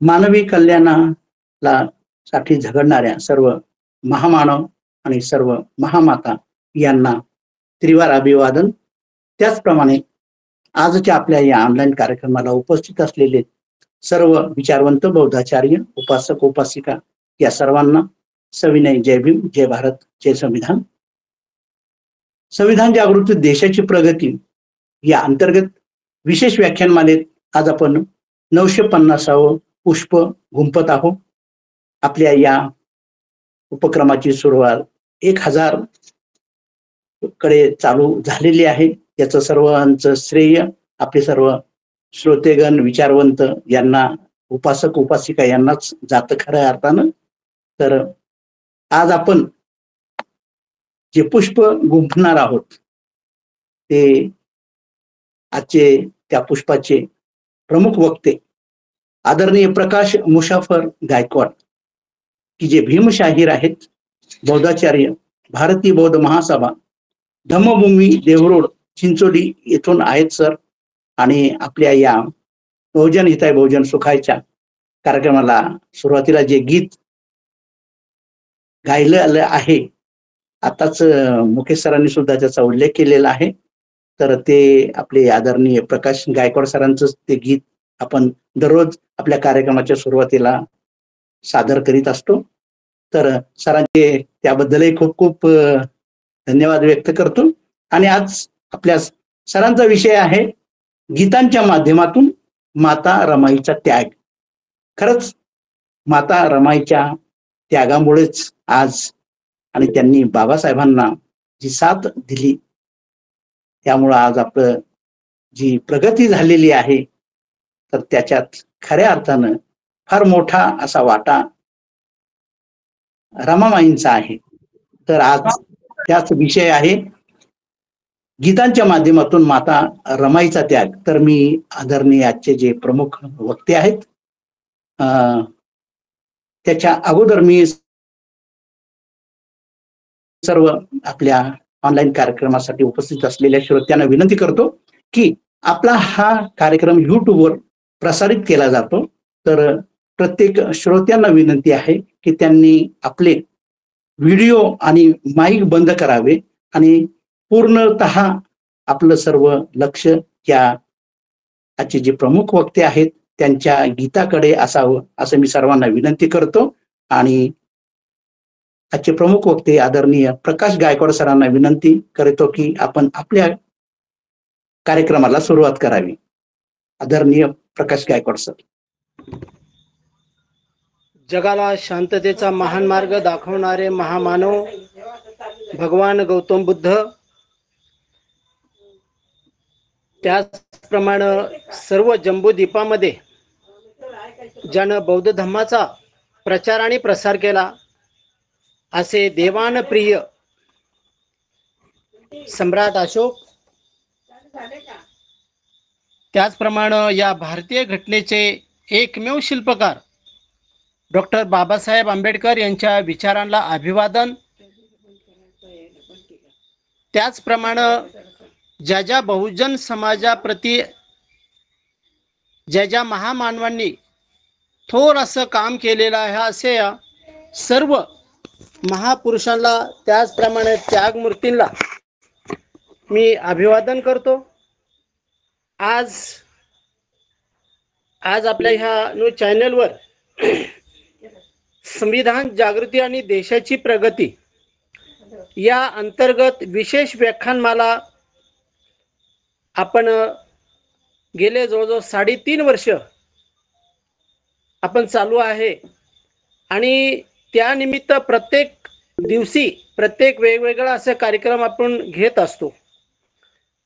मानवी कल्याणाला साठी झगडणाऱ्या सर्व महामानव आणि सर्व महामाता यांना त्रिवार अभिवादन. त्याचप्रमाणे आजच्या आपल्या या ऑनलाईन कार्यक्रमाला उपस्थित असलेले सर्व विचारवंत बौद्धाचार्य, उपासक, उपासिका या सर्वांना सविनय जय भीम, जय भारत, जय संविधान. संविधान जागृती देशाची प्रगती या अंतर्गत विशेष व्याख्यानमालेत आज आपण 950वे पुष्प गुंफत आहोत. आपल्या या उपक्रमाची सुरुवात 1000 कडे चालू झालेली आहे. याचं सर्वांचं श्रेय आपले सर्व श्रोतेगण, विचारवंत यांना, उपासक, उपासिका यांनाच जातं खऱ्या अर्थानं. तर आज आपण जे पुष्प गुंफणार आहोत ते आजचे त्या पुष्पाचे प्रमुख वक्ते आदरणीय प्रकाश मुशाफर गायकवाड, की जे भीमशाहीर आहेत, बौद्धाचार्य, भारतीय बौद्ध महासभा, धम्मभूमी, देवरोड, चिंचोली येथून आहेत सर. आणि आपल्या या बहुजन हिताय बहुजन सुखायच्या कार्यक्रमाला सुरुवातीला जे गीत गायलं आहे, आताच मुकेश सरांनी सुद्धा त्याचा उल्लेख केलेला आहे, तर ते आपले आदरणीय प्रकाश गायकवाड सरांचं ते गीत आपण दररोज आपल्या कार्यक्रमाच्या सुरुवातीला सादर करीत असतो. तर सरांचे त्याबद्दलही खूप खूप धन्यवाद व्यक्त करतो. आणि आज आपल्या सरांचा विषय आहे गीतांच्या माध्यमातून माता रमाईचा त्याग. खरंच माता रमाईच्या त्यागामुळेच आज आणि त्यांनी बाबासाहेबांना जी साथ दिली, त्यामुळं आज आपलं जी प्रगती झालेली आहे, तर त्याच्यात खऱ्या अर्थानं फार मोठा असा वाटा रमाबाईंचा आहे. तर आज त्याच विषय आहे गीतांच्या माध्यमातून माता रमाईचा त्याग. तर मी आदरणीय आजचे जे प्रमुख वक्ते आहेत त्याच्या अगोदर मी सर्व आपल्या ऑनलाईन कार्यक्रमासाठी उपस्थित असलेल्या श्रोत्यांना विनंती करतो की आपला हा कार्यक्रम युट्यूबवर प्रसारित केला जातो. तर प्रत्येक श्रोत्यांना विनंती आहे की त्यांनी आपले व्हिडिओ आणि माईक बंद करावे आणि पूर्णतः आपलं सर्व लक्ष या आजचे जे प्रमुख वक्ते आहेत त्यांच्या गीताकडे असावं, असं मी सर्वांना विनंती करतो. आणि आजचे प्रमुख वक्ते आदरणीय प्रकाश गायकवाड सरांना विनंती करतो की आपण आपल्या कार्यक्रमाला सुरुवात करावी. आदरणीय प्रकाश गायकवाड सर. जगाला शांततेचा महान मार्ग दाखवणारे महामानव भगवान गौतम बुद्ध, त्याचप्रमाणे सर्व जम्बूद्वीपामध्ये ज्यानं बौद्ध धर्माचा प्रचार आणि प्रसार केला असे देवानप्रिय सम्राट अशोक, त्याचप्रमाणे या भारतीय घटनेचे एकमेव शिल्पकार डॉक्टर बाबासाहेब आंबेडकर यांच्या विचारांना अभिवादन. त्याचप्रमाणे ज्या ज्या बहुजन समाजाप्रती ज्या ज्या महामानवांनी थोर असं काम केलेलं आहे, असे या सर्व महापुरुषांना, त्याचप्रमाणे त्यागमूर्तींना मी अभिवादन करतो. आज आपल्या ह्या न्यूज चॅनलवर संविधान जागृती आणि देशाची प्रगती या अंतर्गत विशेष व्याख्यानमाला आपण गेले जवळजवळ 3.5 वर्ष आपण चालू आहे. आणि त्यानिमित्त प्रत्येक दिवशी प्रत्येक वेगवेगळा असे कार्यक्रम आपण घेत असतो.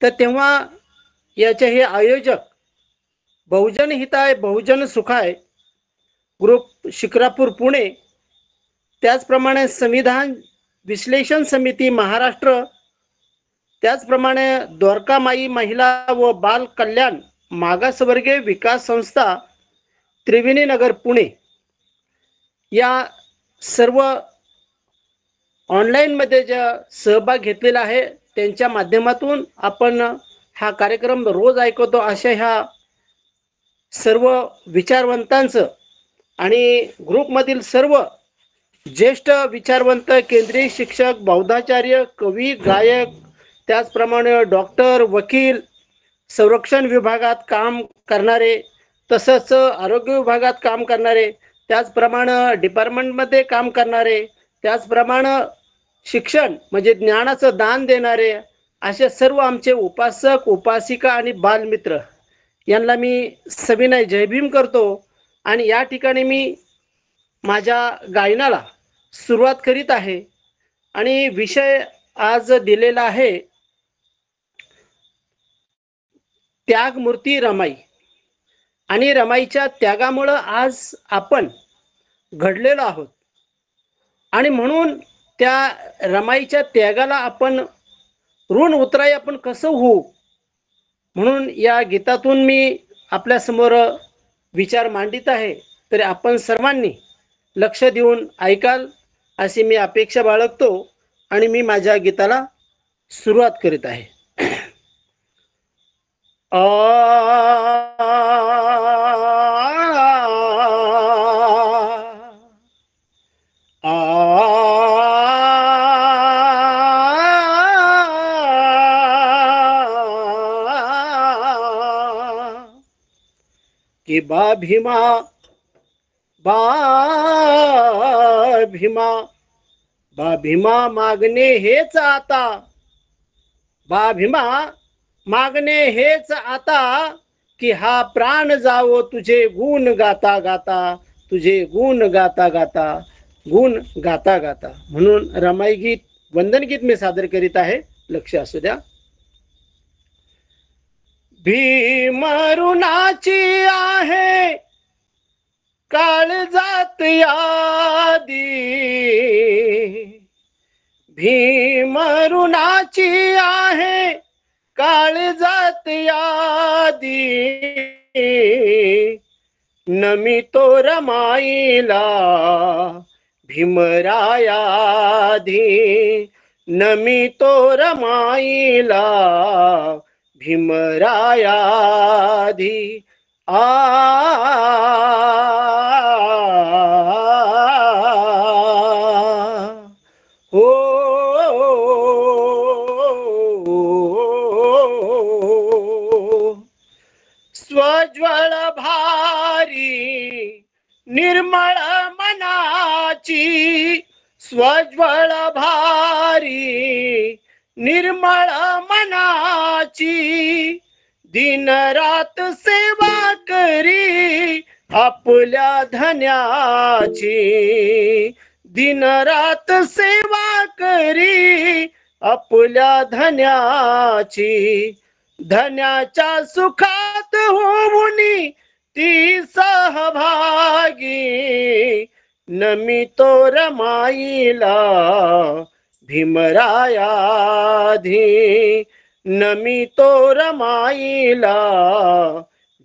तर तेव्हा याचे हे आयोजक बहुजन हिताय बहुजन सुखाय ग्रुप शिक्रापूर पुणे, त्याचप्रमाणे संविधान विश्लेषण समिती महाराष्ट्र, त्याचप्रमाणे द्वारकामाई महिला व बाल कल्याण मागासवर्गीय विकास संस्था त्रिवेणीनगर पुणे, या सर्व ऑनलाईनमध्ये ज्या सहभाग घेतलेला आहे त्यांच्या माध्यमातून आपण हा कार्यक्रम रोज ऐकतो. अशा ह्या सर्व विचारवंतांचं आणि ग्रुपमधील सर्व ज्येष्ठ विचारवंत, केंद्रीय शिक्षक, बौद्धाचार्य, कवी, गायक, त्याचप्रमाणे डॉक्टर, वकील, संरक्षण विभागात काम करणारे, तसंच आरोग्य विभागात काम करणारे, त्याचप्रमाणे डिपार्टमेंटमध्ये काम करणारे, त्याचप्रमाणे शिक्षण म्हणजे ज्ञानाचं दान देणारे, असे सर्व आमचे उपासक, उपासिका आणि बालमित्र यांना मी सविनय जय भीम करतो. आणि या ठिकाणी मी माझ्या गायनाला सुरुवात करीत आहे. आणि विषय आज दिलेला आहे त्यागमूर्ती रमाई. आणि रमाईच्या त्यागामुळं आज आपण घडलेलो आहोत. आणि म्हणून त्या रमाईच्या त्यागाला आपण ऋण उतराई आपण कसं होऊ, म्हणून या गीतातून मी आपल्यासमोर विचार मांडित आहे. तरी आपण सर्वांनी लक्ष देऊन ऐकाल अशी मी अपेक्षा बाळगतो. आणि मी माझ्या गीताला सुरुवात करीत आहे. कि बा भीमा, बा भीमा, बा भीमा मागणे हेच आता, बा भीमा मागणे हेच आता, की हा प्राण जावो तुझे गुण गाता गाता, तुझे गुण गाता गाता, गुण गाता गाता. म्हणून रमाई गीत, वंदन गीत मी सादर करीत आहे. लक्ष असू द्या. भीमरुणाची आहे काळजात यादी, भीमरुणाची आहे काळजात यादी, नमितो रमाईला भीमरायाधी, नमितो रमाईला भीमरायाधी. हो स्वज्वळ भारी निर्मळ मनाची, स्वज्वळ भारी निर्मळ मनाची, दिन रात सेवा करी आपल्या धन्याची, दिन रात सेवा करी आपल्या धन्याची, धन्याच्या सुखात होऊनी ती सहभागी, नमितो रमाईला भीमरायाधी, नमितो रमाईला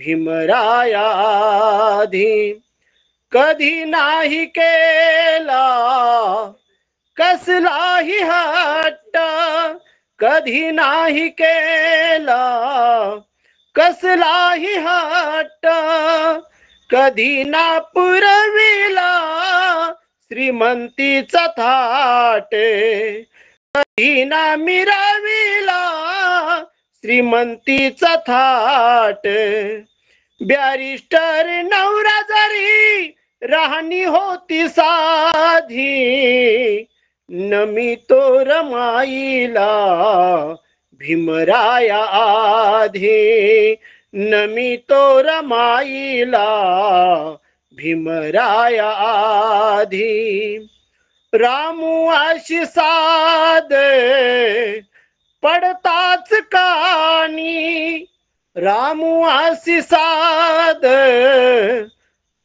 भीमरायाधी. कधी नाही केला कसलाही हट्ट, कधी नाही केला कसलाही हट्ट, कधी ना पुरविला श्रीमंतीचा थाट, कधी ना मिरविला श्रीमंतीचा थाट. बॅरिस्टर नवरा जरी राहणी होती साधी, नमितो रमाईला भीमराया आधी, नमितो रमाईला भीमराया आधी. रामू अशी साध पडताच कानी, रामू अशी साध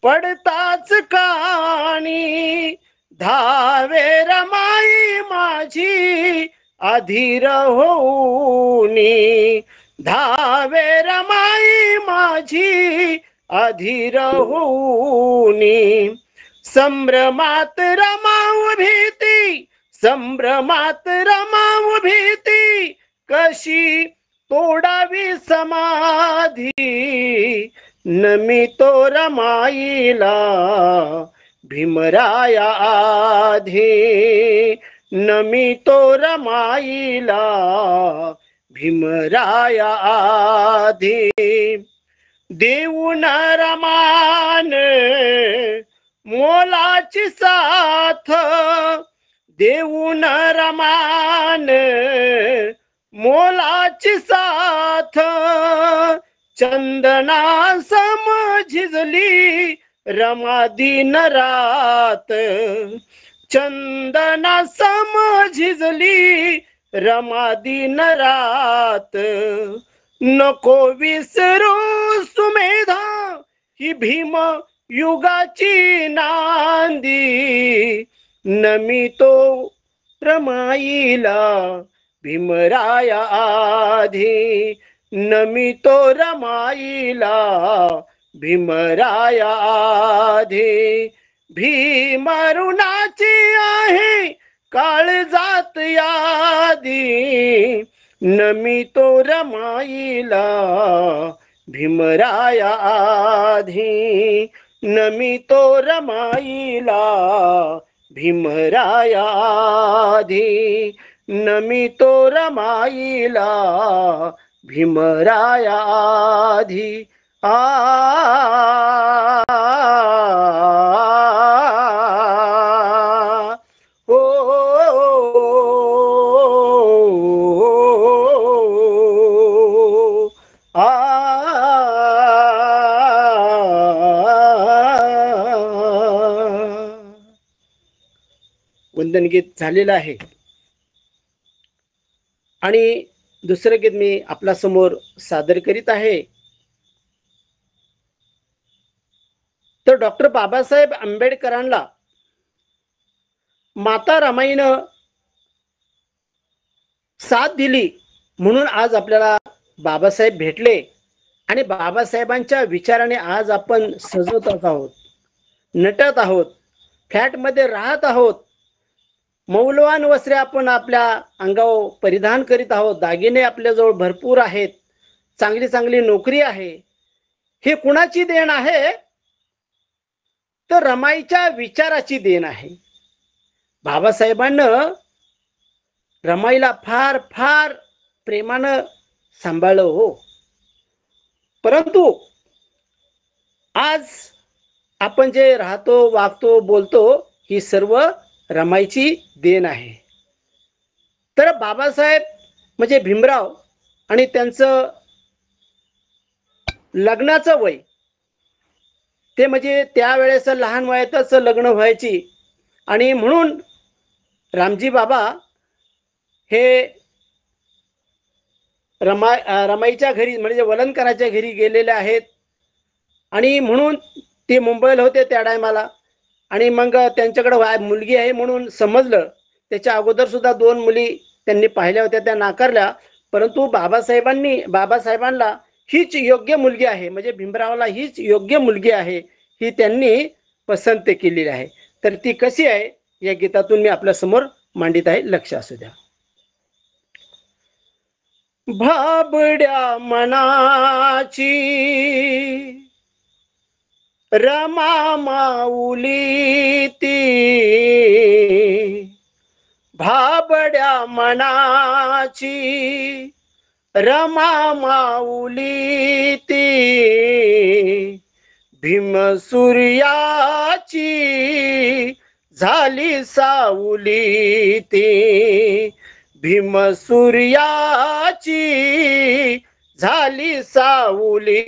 पडताच कानी, धावे रमाई माझी अधीर होऊनी, धावे रमाई माझी अधीर होऊनी. संभ्रमात रमाऊ भीती, संभ्रमात रमाऊ भीती, कशी तोडावी समाधी, नमितो रमाईला भीमराया आधी, नमितो रमाईला भीमराया आधी. देऊन रमान मोलाची साथ, देऊन रमान मोलाची साथ, चंदना समझिजली रमा दिन रात, चंदना समझिजली रमा दिन रात. नको विसरू सुमेधा ही भीम युगाची नांदी, नमितो रमाईला भीमराया आधी, नमितो रमाईला भीमराया आधी. भीमरुणाची आहे काळजात यादी, नमितो रमाईला भीमराया आधी, नमितो रमाईला भीमराया आधी, नमितो रमाईला भीमराया आधी. वंदन गीत झालेलं आहे आणि दुसरं गीत मी आपल्या समोर सादर करीत आहे. तर डॉक्टर बाबासाहेब आंबेडकरांना माता रमाईनं साथ दिली म्हणून आज आपल्याला बाबासाहेब भेटले आणि बाबासाहेबांच्या विचाराने आज आपण सजवत आहोत, नटत आहोत, फ्लॅट मध्ये राहत आहोत, मौल्यवान वस्त्रे आपण आपल्या अंगावर परिधान करीत आहोत, दागिने आपल्याजवळ भरपूर आहेत, चांगली चांगली नोकरी आहे. हे कुणाची देण आहे? तर रमाईच्या विचाराची देण आहे. बाबासाहेबांना रमाईला फार फार प्रेमानं सांभाळलं हो. परंतु आज आपण जे राहतो, वागतो, बोलतो ही सर्व रमाईची देण आहे. तर बाबासाहेब म्हणजे भीमराव आणि त्यांचं लग्नाचं वय ते म्हणजे त्यावेळेस लहान वयातच लग्न व्हायची आणि म्हणून रामजी बाबा हे रमाईच्या घरी म्हणजे वलनकराच्या घरी गेलेले आहेत आणि म्हणून ते मुंबईला होते त्या टायमाला आणि मग त्यांच्याकडे मुलगी आहे म्हणून समजलं. त्याच्या अगोदर सुद्धा 2 मुली त्यांनी पाहिल्या होत्या, त्या नाकारल्या. परंतु बाबासाहेबांना हीच योग्य मुलगी आहे म्हणजे भीमरावला हीच योग्य मुलगी आहे ही त्यांनी पसंत केलेली आहे. तर ती कशी आहे या गीतातून मी आपल्या समोर मांडित आहे, लक्ष असू द्या. भाबड्या मनाची रमा माऊली ती, भाबड्या मनाची रमा माऊली ती, भीम सूर्याची झाली सावली ती, भीम सूर्याची झाली सावली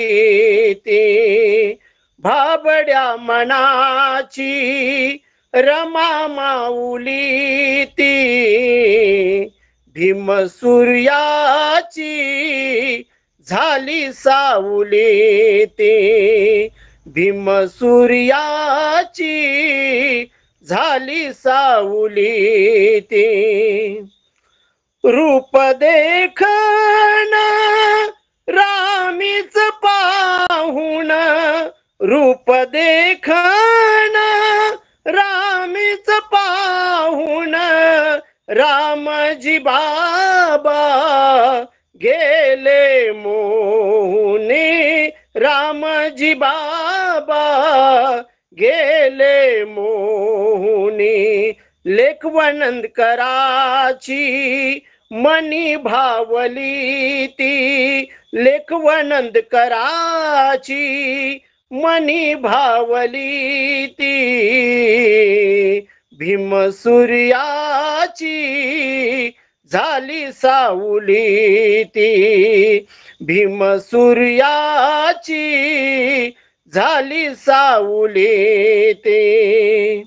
ती, भाबड्या मनाची रमा माऊली ती, भीम सूर्याची झाली सावली ती, भीम सूर्याची झाली सावली ती. रूप देखण रामीच पाहुण, रूप देखण रामीच पाहुण, रामजी बाबा गेले मोहुनी रामजी बाबा गेले मोहुनी, लेखवनंद कराची मनी भावली ती, लेखवनंद कराची मनी भावली ती, भीम सूर्याची झाली सावली ती, भीम सूर्याची झाली सावली ती,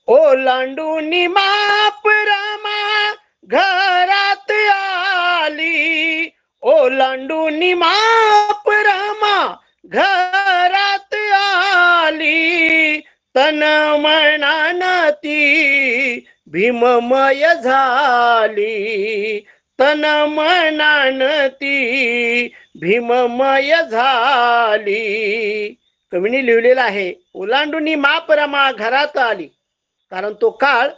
ओलांडून माप रमा घरात आली, ओलांडून माप रमा घरात आली, तन मनान ती भीममय झाली, तन मनान ती भीममय झाली. कवीने लिहिलेला आहे, ओलांडून माप रमा घरात आली. कारण तो काळ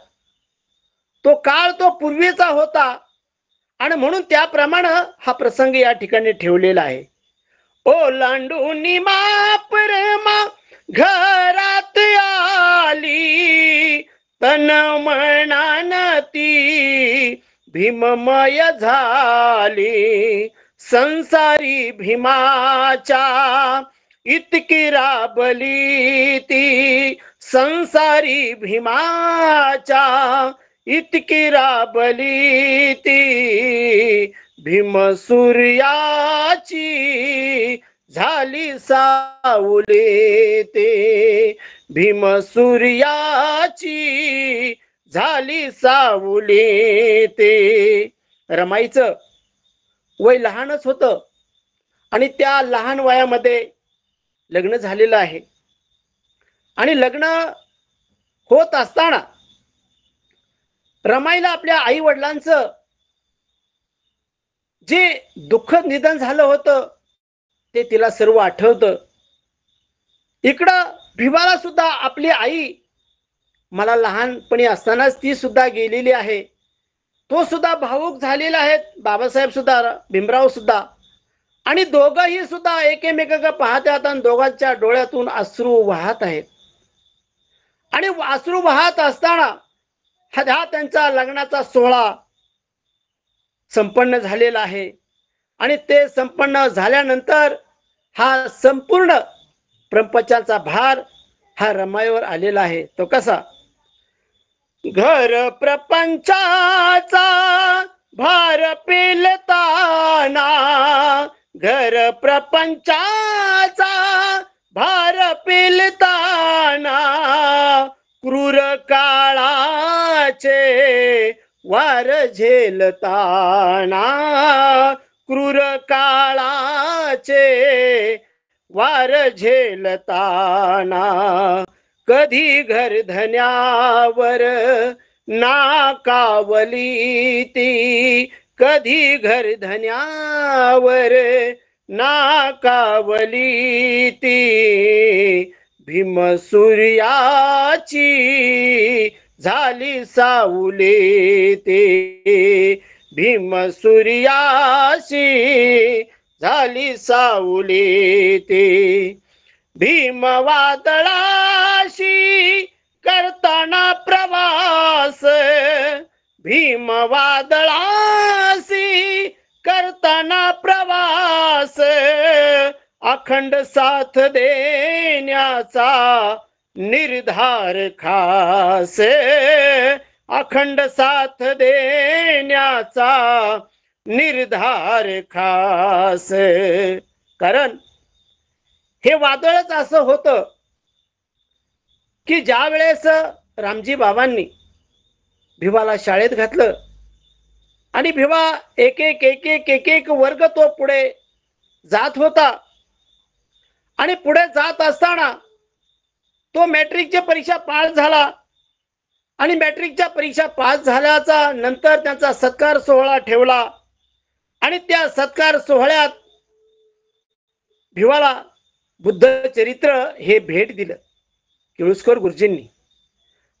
तो पूर्वीचा होता आणि म्हणून त्याप्रमाणे हा प्रसंग या ठिकाणी ठेवलेला आहे. ओलांडून माप रमा घरात आली, तन मनान ती भीममय झाली, संसारी भीमाच्या इतकी राबली ती, संसारी भीमाच्या इतकी राबली ती, भीम सूर्याची झाली सावली ते, भीम सूर्याची झाली सावली ते. रमाईचं वय लहानच होतं आणि त्या लहान वयामध्ये लग्न झालेलं आहे आणि लग्न होत असताना रमाईला आपल्या आई वडिलांचं जे दुःखद निधन झालं होतं ते तिला सर्व आठवतं. इकडं भिवाला सुद्धा आपली आई मला लहानपणी असतानाच ती सुद्धा गेलेली आहे, तो सुद्धा भावुक झालेला आहे, बाबासाहेब सुद्धा भीमराव सुद्धा, आणि दोघंही सुद्धा एकमेकांना पाहतात आणि दोघांच्या डोळ्यातून अश्रू वाहत आहेत. आणि अश्रू वाहत असताना हा त्यांचा लग्नाचा सोहळा संपन्न झालेला आहे आणि ते संपन्न झाल्यानंतर हा संपूर्ण प्रपंचाचा भार हा रमाईवर आलेला आहे. तो कसा? घर प्रपंचाचा भार पेलताना, घर प्रपंचाचा भार पेलताना, क्रूर काळाचे वार झेलताना, क्रूर काळाचे वार झेलताना, कधी घर धन्यावर नाकावली ती, कधी घर धन्यावर नाकावली ती, भीम सूर्याची झाली सावली ते, भीम सूर्याची झाली सावली ते. भीम वादळाशी करताना प्रवास, भीम वादळाशी करताना प्रवास, अखंड साथ देण्याचा निर्धार खास, अखंड साथ देण्याचा निर्धार खास. कारण हे वादळच असं होतं की ज्या वेळेस रामजी बाबांनी भिवाला शाळेत घातलं आणि भिवा एक एक वर्ग तो पुढे जात होता आणि पुढे जात असताना तो मॅट्रिकच्या परीक्षा पास झाला आणि मॅट्रिकच्या परीक्षा पास झाल्याचा नंतर त्यांचा सत्कार सोहळा ठेवला आणि त्या सत्कार सोहळ्यात भिवाला बुद्ध चरित्र हे भेट दिलं केळुस्कर गुरुजींनी.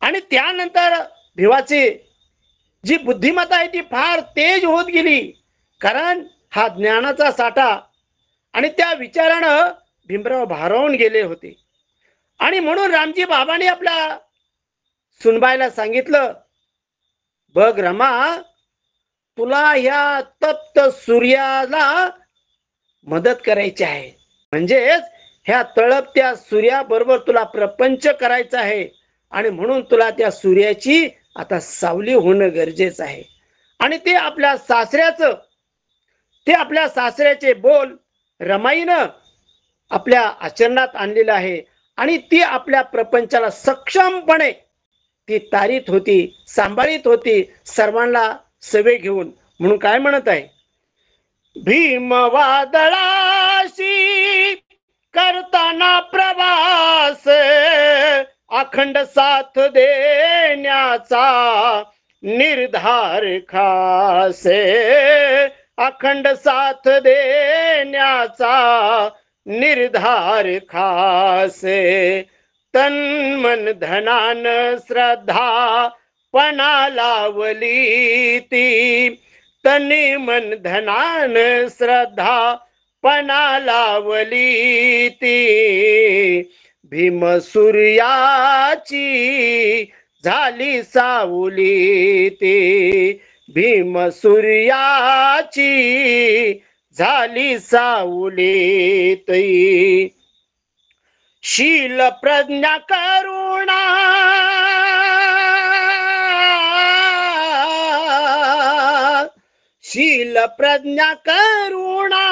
आणि त्यानंतर भिवाची जी बुद्धिमत्ता आहे ती फार तेज होत गेली, कारण हा ज्ञानाचा साठा आणि त्या विचारानं भीमराव भारावून गेले होते. आणि म्हणून रामजी बाबांनी आपल्या सुनबाईला सांगितलं, बघ रमा, तुला ह्या तप्त सूर्याला मदत करायची आहे. म्हणजेच ह्या तळपत्या सूर्याबरोबर तुला प्रपंच करायचा आहे. आणि म्हणून तुला त्या सूर्याची आता सावली होणं गरजेचं आहे. आणि ते आपल्या सासऱ्याचे बोल रमाईनं आपल्या आचरणात आणलेलं आहे. आणि ती आपल्या प्रपंचाला सक्षमपणे ती तारीत होती, सांभाळीत होती, सर्वांना सवे घेऊन. म्हणून काय म्हणत आहे, भीम वादळाशी करताना प्रवास, अखंड साथ देण्याचा निर्धार खासे, अखंड साथ देण्याचा निर्धार खासे. तन मन धनान श्रद्धा पणा लावली ती, तनी मन धनान श्रद्धा पणा लावली ती. भीम सूर्याची झाली सावली ती, भीम सूर्याची झाली सावली ती. शील प्रज्ञा करुणा शील प्रज्ञा करुणा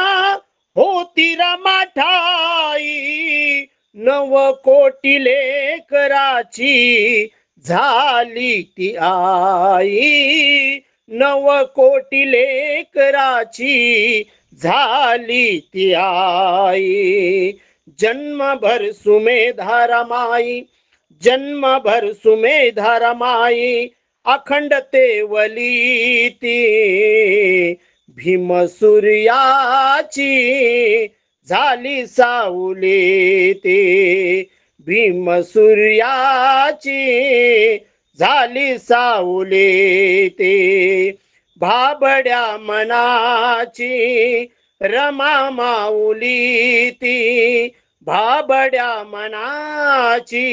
होती रमाठाई. 9 कोटी लेकराची झाली ती आई, 9 कोटी लेकराची झाली ती आई. जन्मभर सुमेधा रमाई, जन्मभर सुमेधा रमाई, अखंड तेवली ती. भीम सूर्याची झाली सावली ती, भीम सूर्याची झाली सावली ती. भाबड्या मनाची रमा माऊली ती, भाबड्या मनाची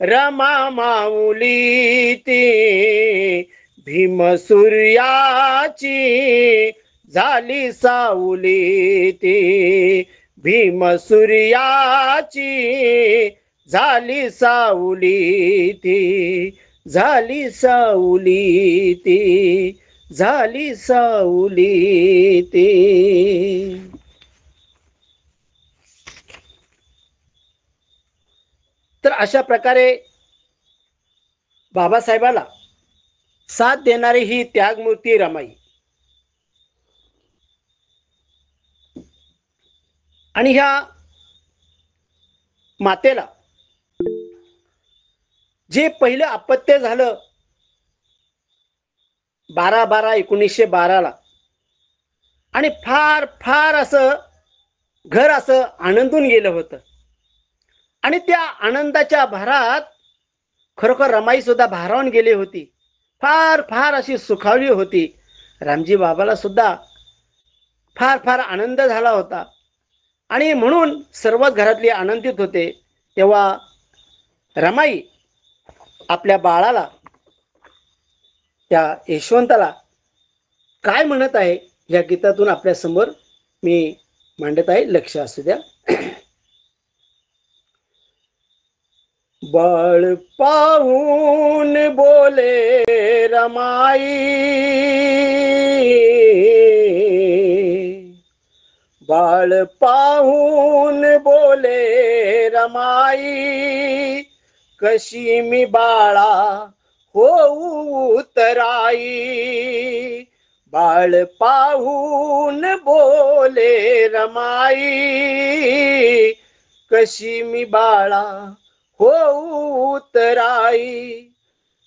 रमा माऊली ती. भीम सूर्याची झाली सावली ती, भीम सूर्याची झाली सावली ती, झाली सावली ती, झाली सावली ती. तर अशा प्रकारे बाबासाहेबाला साथ देणारी ही त्यागमूर्ती रमाई. आणि ह्या मातेला जे पहिलं अपत्य झालं 12/12/1912 आणि फार फार असं घर असं आनंदून गेलं होतं. आणि त्या आनंदाच्या भरात खरोखर रमाई सुद्धा भारावून गेली होती, फार फार अशी सुखावली होती. रामजी बाबाला सुद्धा फार फार आनंद झाला होता. आणि म्हणून सर्वच घरातले आनंदित होते. तेव्हा रमाई आपल्या बाळाला, त्या यशवंताला काय म्हणत आहे या गीतातून आपल्या समोर मी मांडत आहे. लक्ष असू द्या. बाळ पाहून बोले रमाई, बाळ पाहून बोले रमाई, कशी मी बाळा होऊ तराई. बाळ पाहून बोले रमाई, कशी मी बाळा होऊ तराई.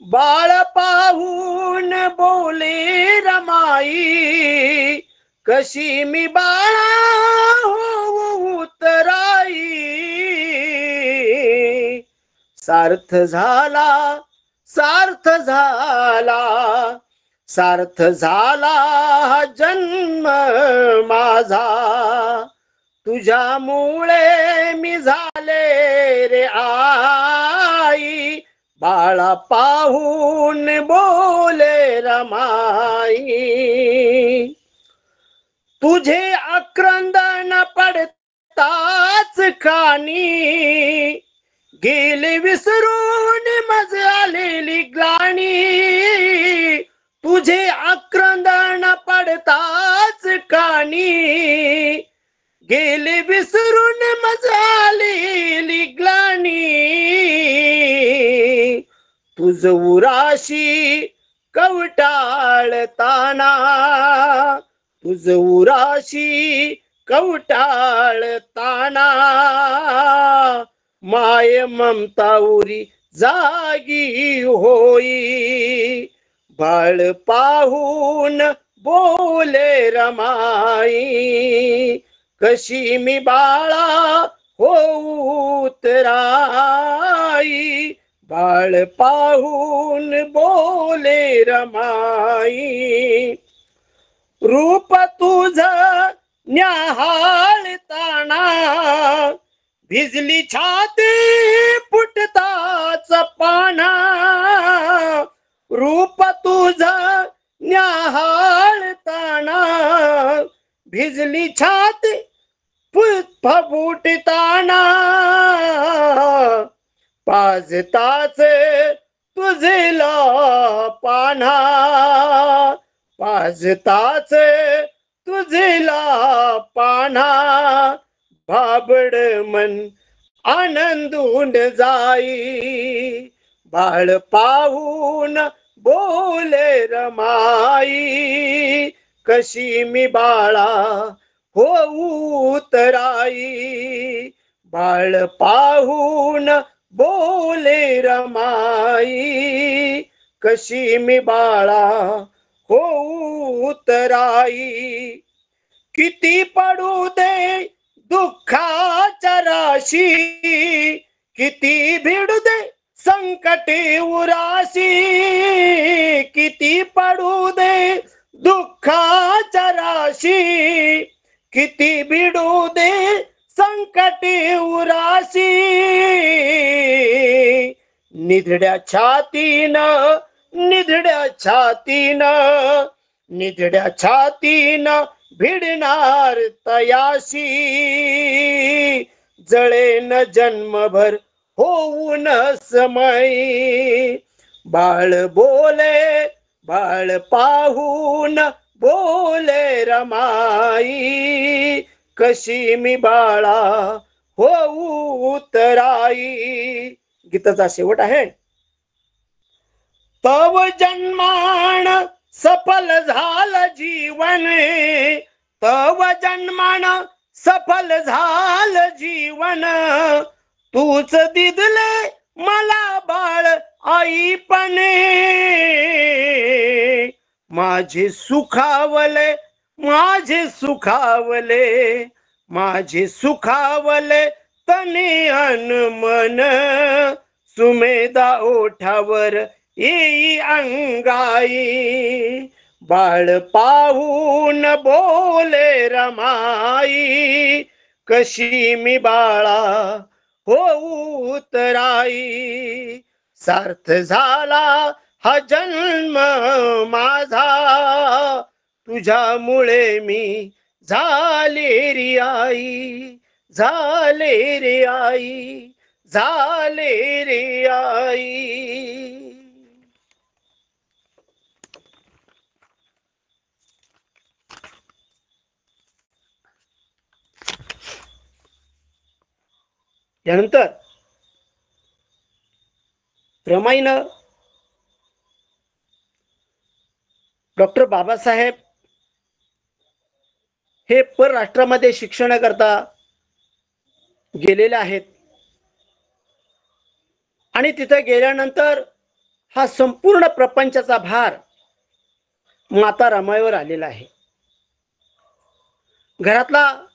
बाळ पाहून बोले रमाई, कशी मी बाळा होऊ तराई. सार्थ झाला, सार्थ झाला, सार्थ झाला जन्म माझा, तुझ्यामुळे मी झाले रे आई, बाळा पाहून बोले रमाई. तुझे आक्रंदन पडताच कानी, गेले विसरून मज आलेली ग्लानी. तुझे आक्रंदन पडताच कानी, गेले विसरून मज आलेली ग्लानी. तुझ उराशी कवटाळताना, तुझ उराशी कवटाळताना, माय ममता उरी जागी होई. बाळ पाहून बोले रमाई, कशी मी बाळा होऊ तराई. बाळ पाहून बोले रमाई. रूप तुझ न्याहाळताना, भिजली छाती फुटताच पाना. रूप तुझ न्याहाळताना, भिजली छाती फुटताना. पाजताच तुझला पाना, पाजताच तुझला पाना. भाबड मन आनंदून जाई, बाळ पाहून बोले रमाई. कशी मी बाळा होऊ तराई, बाळ पाहून बोले रमाई. कशी मी बाळा होऊ तराई. किती पडू दे दुःखाच्या राशी, किती भिडू दे संकटे उराशी. किती पडू दे दुःखाच्या राशी, किती भिडू दे संकटे उराशी. निधड्या छातीनं, निधड्या छातीनं, निधड्या छातीनं भिडणार तयाशी. जळेन जन्मभर होऊन समय, बाळ बोले, बाळ पाहून बोले रमाई. कशी मी बाळा होऊ तराई. गीताचा शेवट आहे. तव जन्मान सफल झालं जीवन, तव जन्मान सफल झालं जीवन. तूच दिदले मला बाळ आईपणे, माझे सुखावले, माझे सुखावले, माझे सुखावले तने अन मन. सुमेधा ओठावर येई अंगाई, बाळ पाहून बोले रमाई. कशी मी बाळा होऊ तराई. सार्थ झाला हा जन्म माझा, तुझ्यामुळे मी झाले रे आई, झाले रे आई, झाले रे आई. यानंतर रमाईनं डॉक्टर बाबासाहेब हे परराष्ट्रामध्ये शिक्षणाकरता गेलेले आहेत आणि तिथे गेल्यानंतर हा संपूर्ण प्रपंचाचा भार माता रमाईवर आलेला आहे. घरातला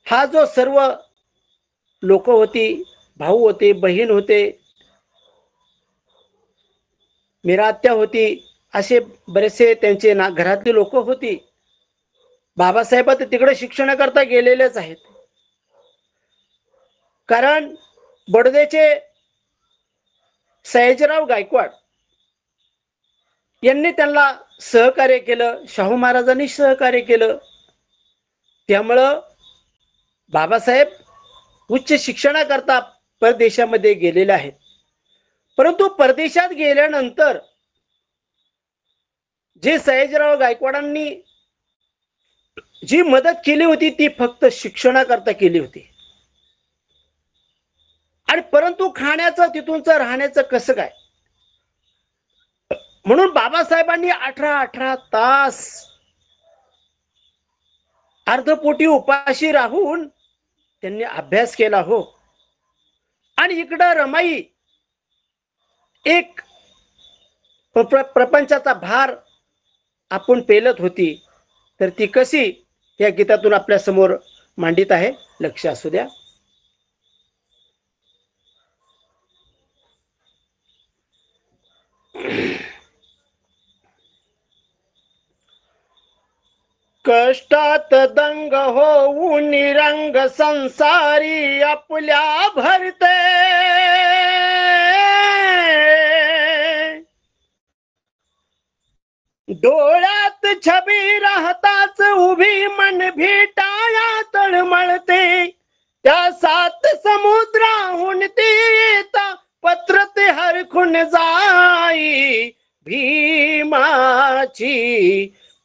हा जो सर्व लोक होती, भाऊ होते, बहीण होते, मीरा आत्या होती, असे बरेचसे त्यांचे घरातली लोक होती. बाबासाहेब आता तिकडे शिक्षणाकरता गेलेलेच आहेत. कारण बडोद्याचे सयाजीराव गायकवाड यांनी त्यांना सहकार्य केलं, शाहू महाराजांनी सहकार्य केलं. त्यामुळं बाबासाहेब उच्च शिक्षणाकरता परदेशामध्ये गेलेले आहेत. परंतु परदेशात गेल्यानंतर जे सयाजीराव गायकवाडांनी जी मदत केली होती ती फक्त शिक्षणाकरता केली होती. आणि परंतु खाण्याचं तिथूनच राहण्याचं कसं काय, म्हणून बाबासाहेबांनी 18 तास अर्धपोटी उपाशी राहून त्यांनी अभ्यास केला हो. आणि इकडं रमाई एक प्रपंचाचा भार आपण पेलत होती, तर ती कशी या गीतातून आपल्या समोर मांडित आहे, लक्ष असू द्या. कष्टात दंग होऊन रंग संसारी आपल्या भरते, डोळ्यात छबी राहताच उभी मन भेटाया तळमळते. त्या 7 समुद्राहून ते येता पत्र ते हरखून जाई. भीमाची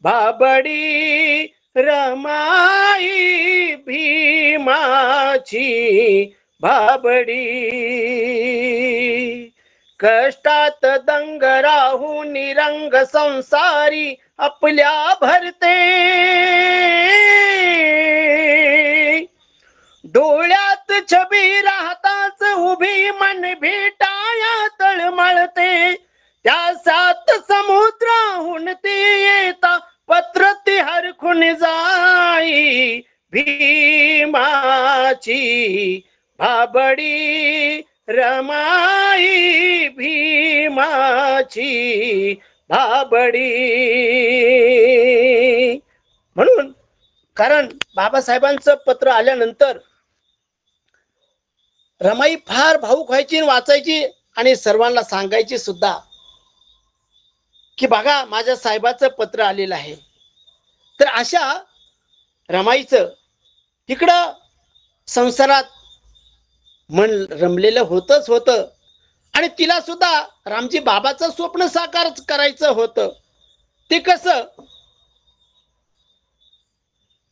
बाबडी रमाई, भीमाची बाबडी. कष्टात दंग राहून रंग संसारी आपल्या भरते, डोळ्यात छबी राहताच उभी मन भेटाया तळमळते. त्या 7 समुद्राहून ते येता पत्र ते हरखून जाई. भीमाची बाबडी रमाई, भीमाची बाबडी. म्हणून कारण बाबासाहेबांचं पत्र आल्यानंतर रमाई फार भावुक व्हायची, वाचायची आणि सर्वांना सांगायची सुद्धा की बघा माझ्या साहेबाचं पत्र आलेलं आहे. तर अशा रमाईचं तिकडं संसारात मन रमलेलं होतच होतं. आणि तिला सुद्धा रामजी बाबाचं स्वप्न साकार करायचं होतं. ते कसं,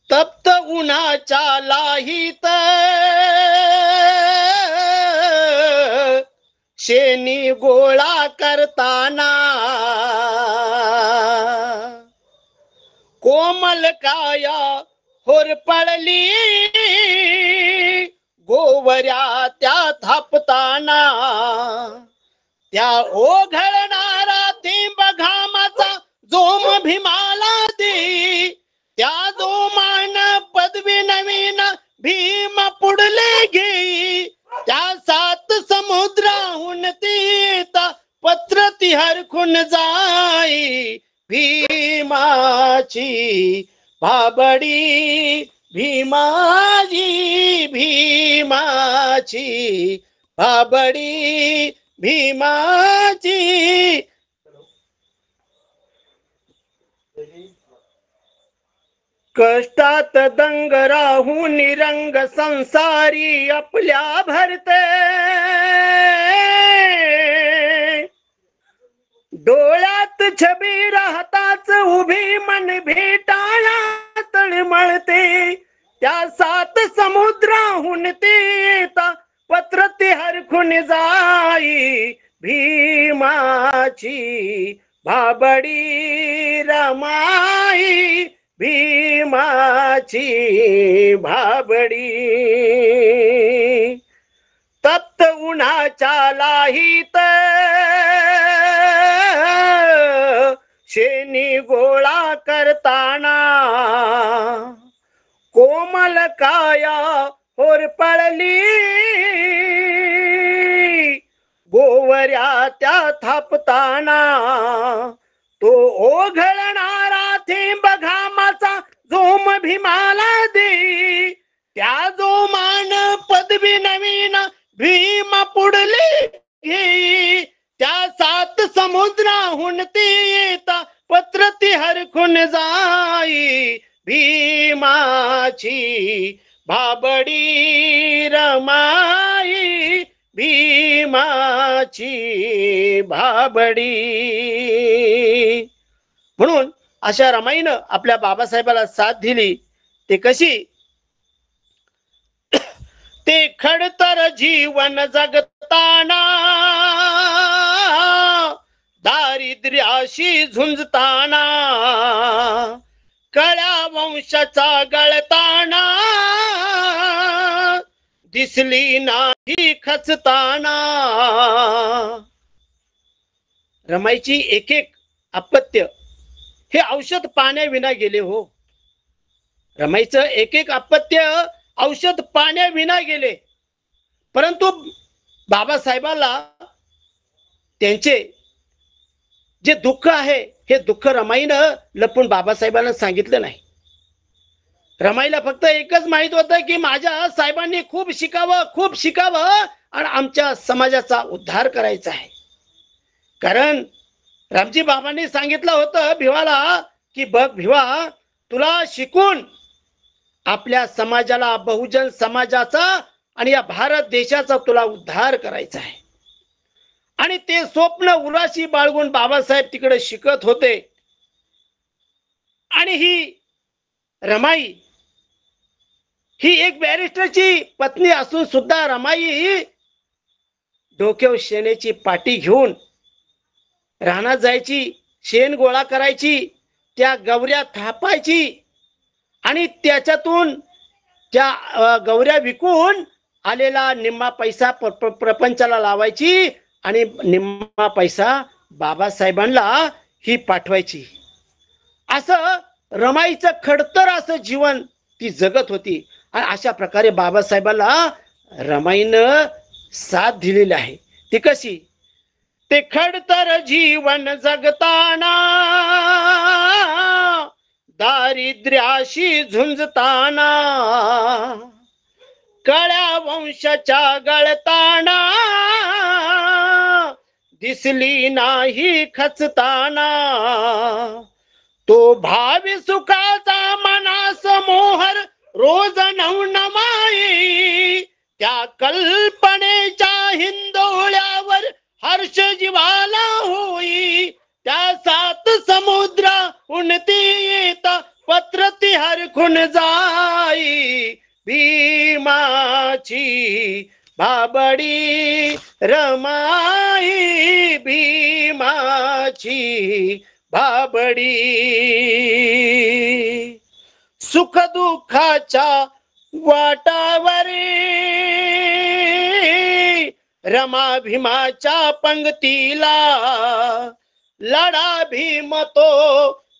तप्त उन्हाच्या लाहीत शेणी गोळा करताना, कोमल काया होरपळली गोवऱ्या त्या थापताना. त्या ओघळणारा थेंब घामाचा जोम भीमाला दे, त्या जोमान पदवी नवीन भीम पुढले घे. त्या 7 समुद्राहून ते येता पत्र ती हरखून जाई. भीमाची बाबडी, भीमाची, भीमाची बाबडी, भीमाची. कष्टात दंग राहून रंग संसारी आपल्या भरते, डोळ्यात छबी राहताच उभी मन भेटाया तळमळते. त्या 7 समुद्राहून ते येता पत्र ते हरखून जाई. भीमाची बाबडी रमाई, भीमाची बाबडी. तप्त उन्हाच्या लाहीत शेणी गोळा करताना, कोमल काया होरपळली गोवऱ्या त्या थापताना. तो ओघळणारा थेंब घामाचा जोम भीमाला दे, त्या जोमान पदवी नवीन भीम पुढली घे, त्या 7 समुद्राहून ती येता पत्र ती हरखून जाई, भीमाची भाबडी रमाई, भीमाची भाबडी. म्हणून अशा रमाईनं आपल्या बाबासाहेबाला साथ दिली. ते कशी? ते खडतर जीवन जगताना, दारिद्र्याशी झुंजताना, कळ्या वंशाचा गळताना, दिसली नाही खचताना. रमाईची एक एक अपत्य हे औषध पाण्याविना गेले हो. रमाईचं एक एक अपत्य औषध पाण्याविना गेले. परंतु बाबासाहेबाला त्यांचे जे दुःख आहे हे दुःख रमाईनं लपून बाबासाहेबांना सांगितलं नाही. रमाईला फक्त एकच माहित होतं की माझ्या साहेबांनी खूप शिकावं आणि आमच्या समाजाचा उद्धार करायचा आहे. कारण रामजी बाबांनी सांगितलं होतं भिवाला की बघ भिवा, तुला शिकून आपल्या समाजाला, बहुजन समाजाचा आणि या भारत देशाचा तुला उद्धार करायचा आहे. आणि ते स्वप्न उराशी बाळगून बाबासाहेब तिकडे शिकत होते. आणि ही रमाई ही एक बॅरिस्टरची पत्नी असून सुद्धा रमाई डोक्यावर शेणाची पाटी घेऊन रानात जायची, शेण गोळा करायची, त्या गवऱ्या थापायची आणि त्याच्यातून त्या गवऱ्या विकून आलेला निम्मा पैसा प्रपंचाला लावायची आणि निम्मा पैसा बाबासाहेबांना ही पाठवायची. असं रमाईचं खडतर असं जीवन ती जगत होती. आणि अशा प्रकारे बाबासाहेबांना रमाईनं साथ दिलेली आहे. ती कशी? ते खडतर जीवन जगताना, दारिद्र्याशी झुंजताना, कळ्या वंशाच्या गळताना, दिसली नाही खचताना, तो भावी सुखाचा मनास मोहर रोज नवनमाई, त्या कल्पनेच्या हिंदोळ्यावर हर्ष जीवाला होई, त्या 7 समुद्राहून ती येता पत्र ती हरखून जाई, भीमाची भाबडी रमाई, भीमाची भाबडी. सुख दुःखाच्या वाटावरी रमा भीमाच्या पंक्तीला, लढा भीम तो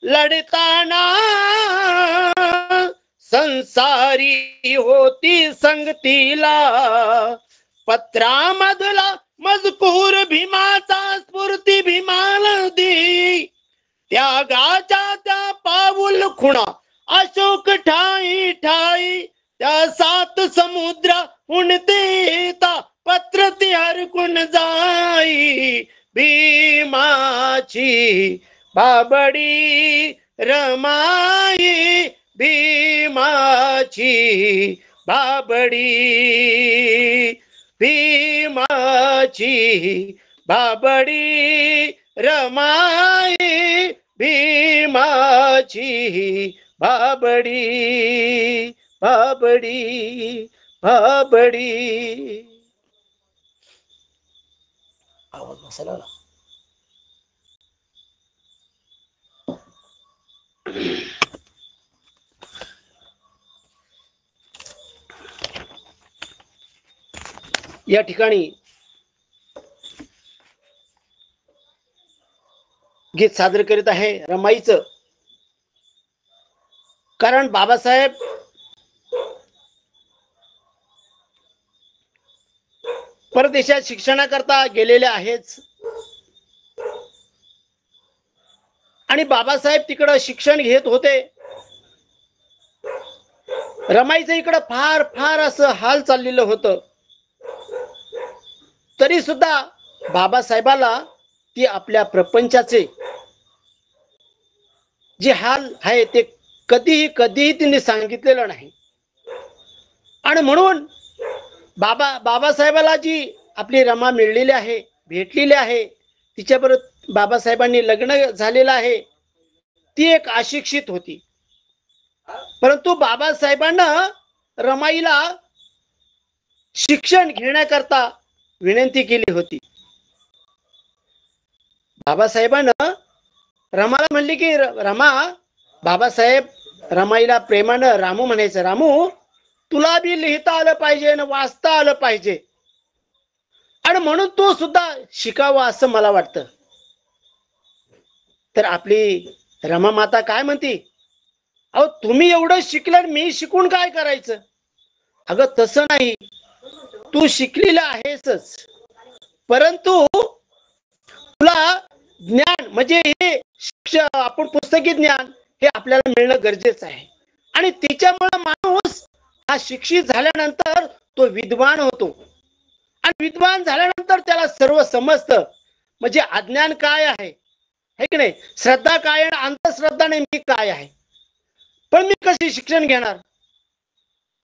लढताना, संसारी होती संगतीला, पत्रामधला मजकूर भीमाचा स्फूर्ती भीमाला दे, त्यागाच्या त्या पाऊल खुणा अशोक ठाई ठाई, त्या 7 समुद्राहून देता पत्र ती हरखून जाई, भीमाची भाबडी रमाई, भीमाची भाबडी, भीमाची भाबडी रमाई, भीमाची भाबडी, भाबडी, भाबडी. आवाज बसायला लागला. या ठिकाणी गीत सादर करीत आहे रमाईचं. कारण बाबासाहेब परदेशात शिक्षणाकरता गेलेले आहेत आणि बाबासाहेब तिकडे शिक्षण घेत होते. रमाईचं इकडं फार फार असं हाल चाललेलं होतं, तरी सुद्धा बाबासाहेबाला ती आपल्या प्रपंचाचे जे हाल आहे ते कधीही तिने सांगितलेलं नाही. आणि म्हणून बाबासाहेबाला जी आपली रमा मिळलेली आहे, भेटलेली आहे, तिच्याबरोबर बाबासाहेबांनी लग्न झालेलं आहे, ती एक अशिक्षित होती. परंतु बाबासाहेबांना रमाईला शिक्षण घेण्याकरता विनंती केली होती. बाबासाहेबांना रमाला म्हणले की रमा, बाबासाहेब रमाईला प्रेमानं रामू म्हणायचं, रामू तुला बी लिहिता आलं पाहिजे आणि वाचता आलं पाहिजे, आणि म्हणून तू सुद्धा शिकावं असं मला वाटतं. तर आपली रमा माता काय म्हणती, अहो तुम्ही एवढं शिकलं, मी शिकून काय करायचं? अगं तसं नाही, तू शिकलेला आहेसच, परंतु तुला ज्ञान म्हणजे हे आपण पुस्तकी ज्ञान हे आपल्याला मिळणं गरजेचं आहे. आणि त्याच्यामुळे माणूस हा शिक्षित झाल्यानंतर तो विद्वान होतो, आणि विद्वान झाल्यानंतर त्याला सर्व समजतं. म्हणजे अज्ञान काय आहे, है की नाही, श्रद्धा काय आणि अंधश्रद्धा नेमकी काय आहे. पण मी कसे शिक्षण घेणार?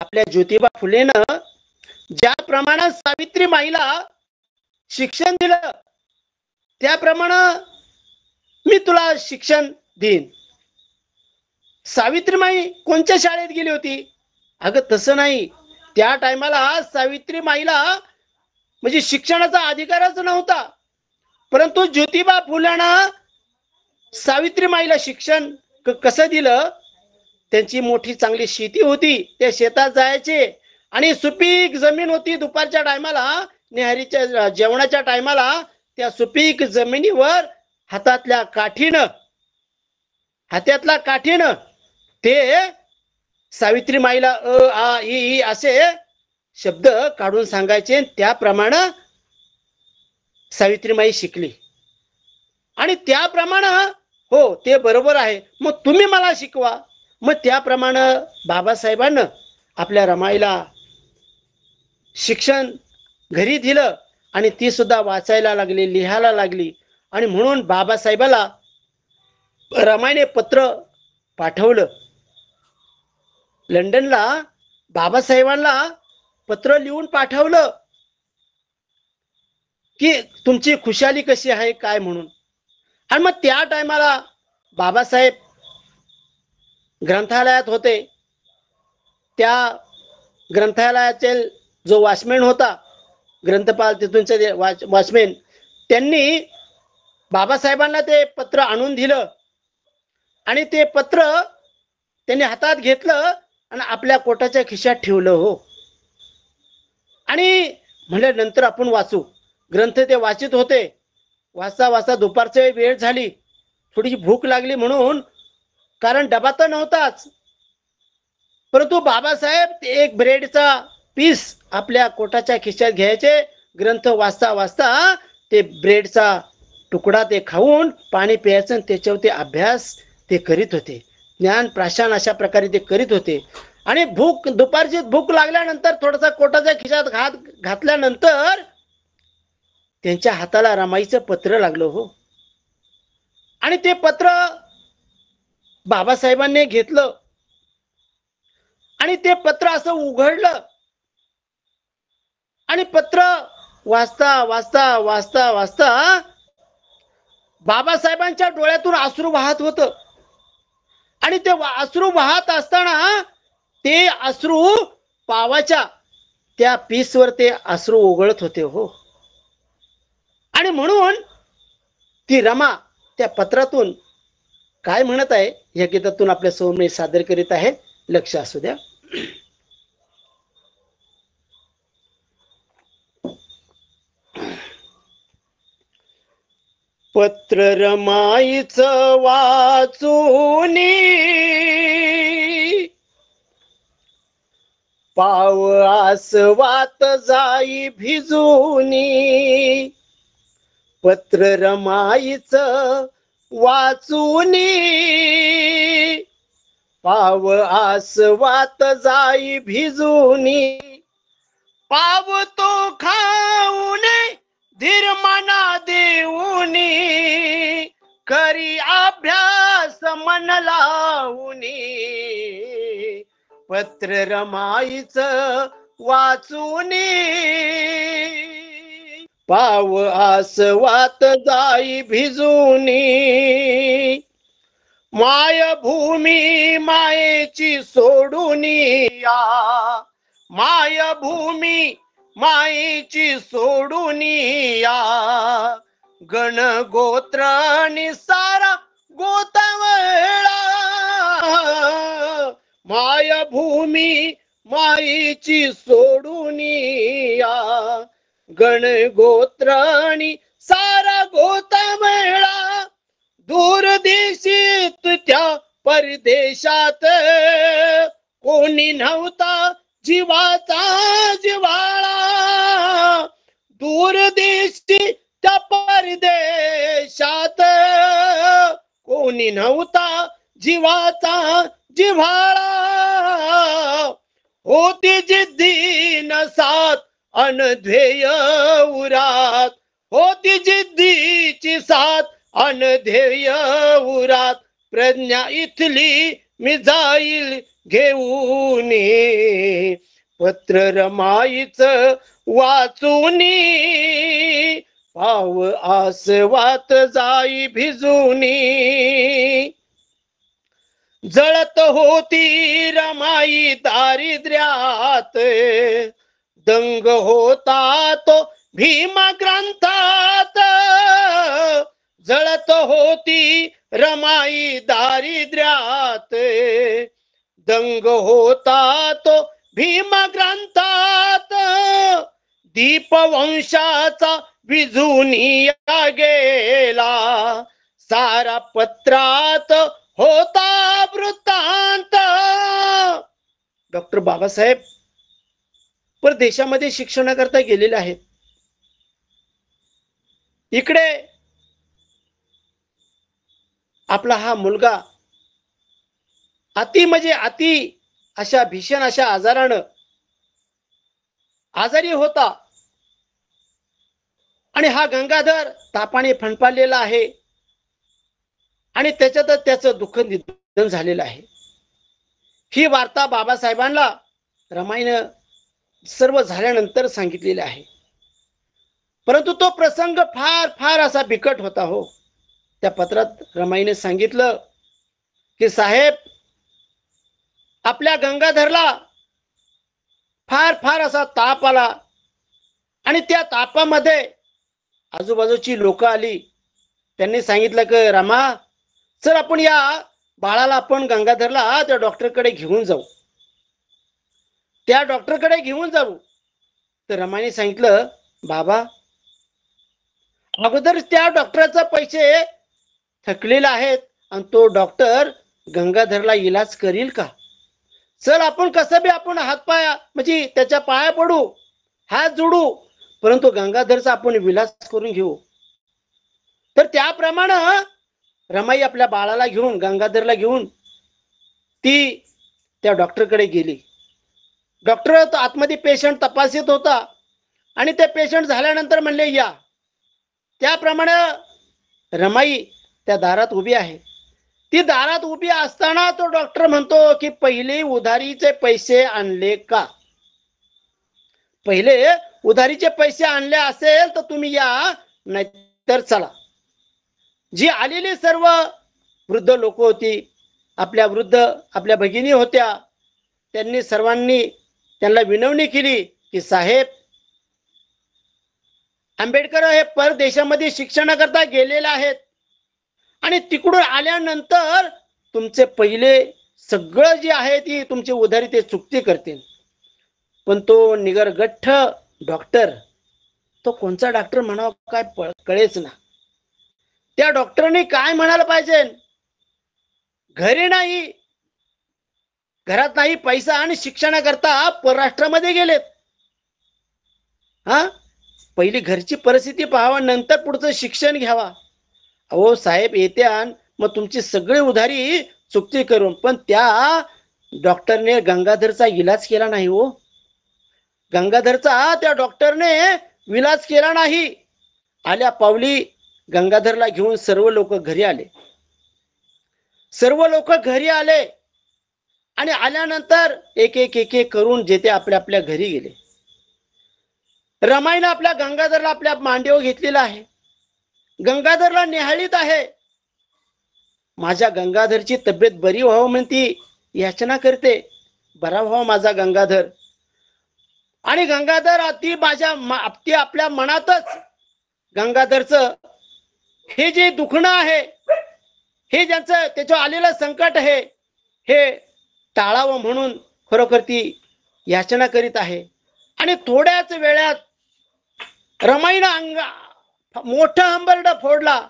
आपल्या ज्योतिबा फुलेनं ज्या प्रमाणात सावित्रीमाईला शिक्षण दिलं, त्याप्रमाणे मी तुला शिक्षण देईन. सावित्रीमाई कोणत्या शाळेत गेली होती? अगं तसं नाही, त्या टायमाला सावित्रीमाईला म्हणजे शिक्षणाचा अधिकारच नव्हता, परंतु ज्योतिबा फुलेनं सावित्रीमाईला शिक्षण कसं दिलं? त्यांची मोठी चांगली शेती होती, त्या शेतात जायचे, आणि सुपीक जमीन होती. दुपारच्या टायमाला, न्याहारीच्या जेवणाच्या टायमाला त्या सुपीक जमिनीवर हातातल्या काठीनं ते सावित्रीमाईला अ आ इ असे शब्द काढून सांगायचे. त्याप्रमाणे सावित्रीमाई शिकली, आणि त्याप्रमाणे हो ते बरोबर आहे, मग तुम्ही मला शिकवा. मग त्याप्रमाणे बाबासाहेबांना आपल्या रमाईला शिक्षण घरी दिलं, आणि ती सुद्धा वाचायला लागली, लिहायला लागली. आणि म्हणून बाबासाहेबाला रमाईने पत्र पाठवलं लंडनला. बाबासाहेबांना पत्र लिहून पाठवलं की तुमची खुशाली कशी आहे काय म्हणून. आणि मग त्या टायमाला बाबासाहेब ग्रंथालयात होते. त्या ग्रंथालयाचे जो वॉचमॅन होता, ग्रंथपाल, तिथूनचे वॉचमॅन, त्यांनी बाबासाहेबांना ते पत्र आणून दिलं, आणि ते पत्र त्यांनी हातात घेतलं आणि आपल्या कोटाच्या खिशात ठेवलं. हो, आणि म्हणजे नंतर आपण वाचू. ग्रंथ ते वाचित होते. वाचता वाचता दुपारची वेळ झाली, थोडीशी भूक लागली म्हणून, कारण डबा तर नव्हताच, परंतु बाबासाहेब एक ब्रेडचा पीस आपल्या कोटाच्या खिशात घ्यायचे. ग्रंथ वाचता वाचता ते ब्रेडचा तुकडा ते खाऊन पाणी प्यायचं, आणि त्याच्यावर ते अभ्यास ते करीत होते. ज्ञान प्राशन अशा प्रकारे ते करीत होते. आणि दुपारची भूक लागल्यानंतर थोडासा कोटाच्या खिशात घातल्यानंतर त्यांच्या हाताला रमाईचं पत्र लागलं. हो, आणि ते पत्र बाबासाहेबांनी घेतलं, आणि ते पत्र असं उघडलं, आणि पत्र वाचता वाचता वाचता वाचता बाबासाहेबांच्या डोळ्यातून अश्रू वाहत होतं. आणि ते अश्रू वाहत असताना ते अश्रू पावाच्या त्या पीसवर ते अश्रू ओघळत होते. हो, आणि म्हणून ती रमा त्या पत्रातून काय म्हणत आहे या गीतातून आपल्या समोर सादर करीत आहे. लक्ष असू द्या. पत्र रमाईचं वाचूनी पाव आसवात जाई भिजूनी. पत्र रमाईचं वाचूनी पाव आसवात जाई भिजूनी, पाव तो खाऊने धीर मना देऊनी, करी अभ्यास मन लावूनी, पत्र रमाईच वाचूनी, पाव आसवात जाई भिजूनी, माय भूमी मायेची सोडूनी या, माय भूमी मायेची सोडूनी या, गण गोत्र निसारा गोतावळा, माय भूमी मायेची सोडूनी या, गण गोत्र सारा गोतावळा, दूर देशीत त्या परदेशात कोणी नव्हता जीवाचा जिव्हाळा, दूर देशी त्या परदेशात कोणी नव्हता जीवाचा जिव्हाळा, होती जिद्दी नसात अनध्येय उरात, होती जिद्दीची साथ अनध्येय उरात, प्रज्ञा इथली मी जाईल घेऊन, पत्र रमाईच वाचूनी, पाव आसवात जाई भिजूनी, जळत होती रमाई दारिद्र्यात, दंग होता तो भीमा ग्रंथात, जळत होती रमाई दारिद्र्यात, दंग होता तो भीमा ग्रंथात, दीपवंशाचा विझूनी गेला, सारा पत्रात होता वृत्तांत. डॉक्टर बाबासाहेब परदेशामध्ये शिक्षणाकरता गेलेले आहेत. इकडे आपला हा मुलगा अति म्हणजे अति अशा भीषण अशा आजारानं आजारी होता आणि हा गंगाधर तापाने फणफाळलेला आहे आणि त्याच्यातच त्याचं दुःख निधन झालेलं आहे. ही वार्ता बाबासाहेबांना रमाईनं सर्व झाल्यानंतर सांगितलेले आहे. परंतु तो प्रसंग फार फार असा बिकट होता हो. त्या पत्रात रमाईने सांगितलं की साहेब, आपल्या गंगाधरला फार फार असा ताप आला आणि त्या तापामध्ये आजूबाजूची लोक आली. त्यांनी सांगितलं की रमा, सर आपण या बाळाला आपण गंगाधरला त्या डॉक्टरकडे घेऊन जाऊ. त्या डॉक्टरकडे घेऊन जाऊ. तर रमाने सांगितलं, बाबा अगोदर त्या डॉक्टरचा पैसे थकलेले आहेत आणि तो डॉक्टर गंगाधरला इलाज करील का? चल आपण कसं बी आपण हातपाया म्हणजे त्याच्या पाया पडू, हात जोडू, परंतु गंगाधरचा आपण विलास करून घेऊ. तर त्याप्रमाणे रमाई आपल्या बाळाला घेऊन गंगाधरला घेऊन ती त्या डॉक्टरकडे गेली. डॉक्टर आतमध्ये पेशंट तपासित होता आणि ते पेशंट झाल्यानंतर म्हणले या. त्याप्रमाणे रमाई त्या दारात उभी आहे. ती दारात उभी असताना तो डॉक्टर म्हणतो की पहिले उधारीचे पैसे आणले का? पहिले उधारीचे पैसे आणले असेल तर तुम्ही या, नाहीतर चला. जी आलेली सर्व वृद्ध लोक होती, आपल्या भगिनी होत्या, त्यांनी सर्वांनी त्यांना विनवणी केली की साहेब, आंबेडकर हे परदेशामध्ये शिक्षणाकरता गेलेले आहेत आणि तिकडून आल्यानंतर तुमचे पहिले सगळं जे आहे ती तुमची उधारी ते चुकती करतील. पण तो निगरगठ्ठ डॉक्टर, तो कोणचा डॉक्टर म्हणावा काय कळेच ना. त्या डॉक्टरने काय म्हणायला पाहिजे, घरी नाही, घरात नाही पैसा आणि शिक्षणाकरता परराष्ट्रामध्ये गेलेत. पहिली घरची परिस्थिती पाहावा, नंतर पुढचं शिक्षण घ्यावा. अहो साहेब, येत्या मग तुमची सगळी उधारी चुकती करून, पण त्या डॉक्टरने गंगाधरचा इलाज केला नाही हो. गंगाधरचा त्या डॉक्टरने विलाज केला नाही. आल्या पावली गंगाधरला घेऊन सर्व लोक घरी आले. सर्व लोक घरी आले आणि आल्यानंतर एक एक एक एक करून जेथे आपल्या आपल्या घरी गेले. रमाईनं आपल्या गंगाधरला आपल्या मांडीवर घेतलेला आहे. गंगाधरला निहाळीत आहे. माझ्या गंगाधरची तब्येत बरी व्हावं म्हणती, याचना करते, बरा व्हावा माझा गंगाधर. आणि गंगाधर ती आपल्या मनातच गंगाधरचं हे जे दुखणं आहे, हे ज्यांचं त्याच्यावर आलेलं संकट आहे, हे टाळावं म्हणून खरोखर ती याचना करीत आहे. आणि थोड्याच वेळात रमाईनं मोठा हंबरडा फोडला.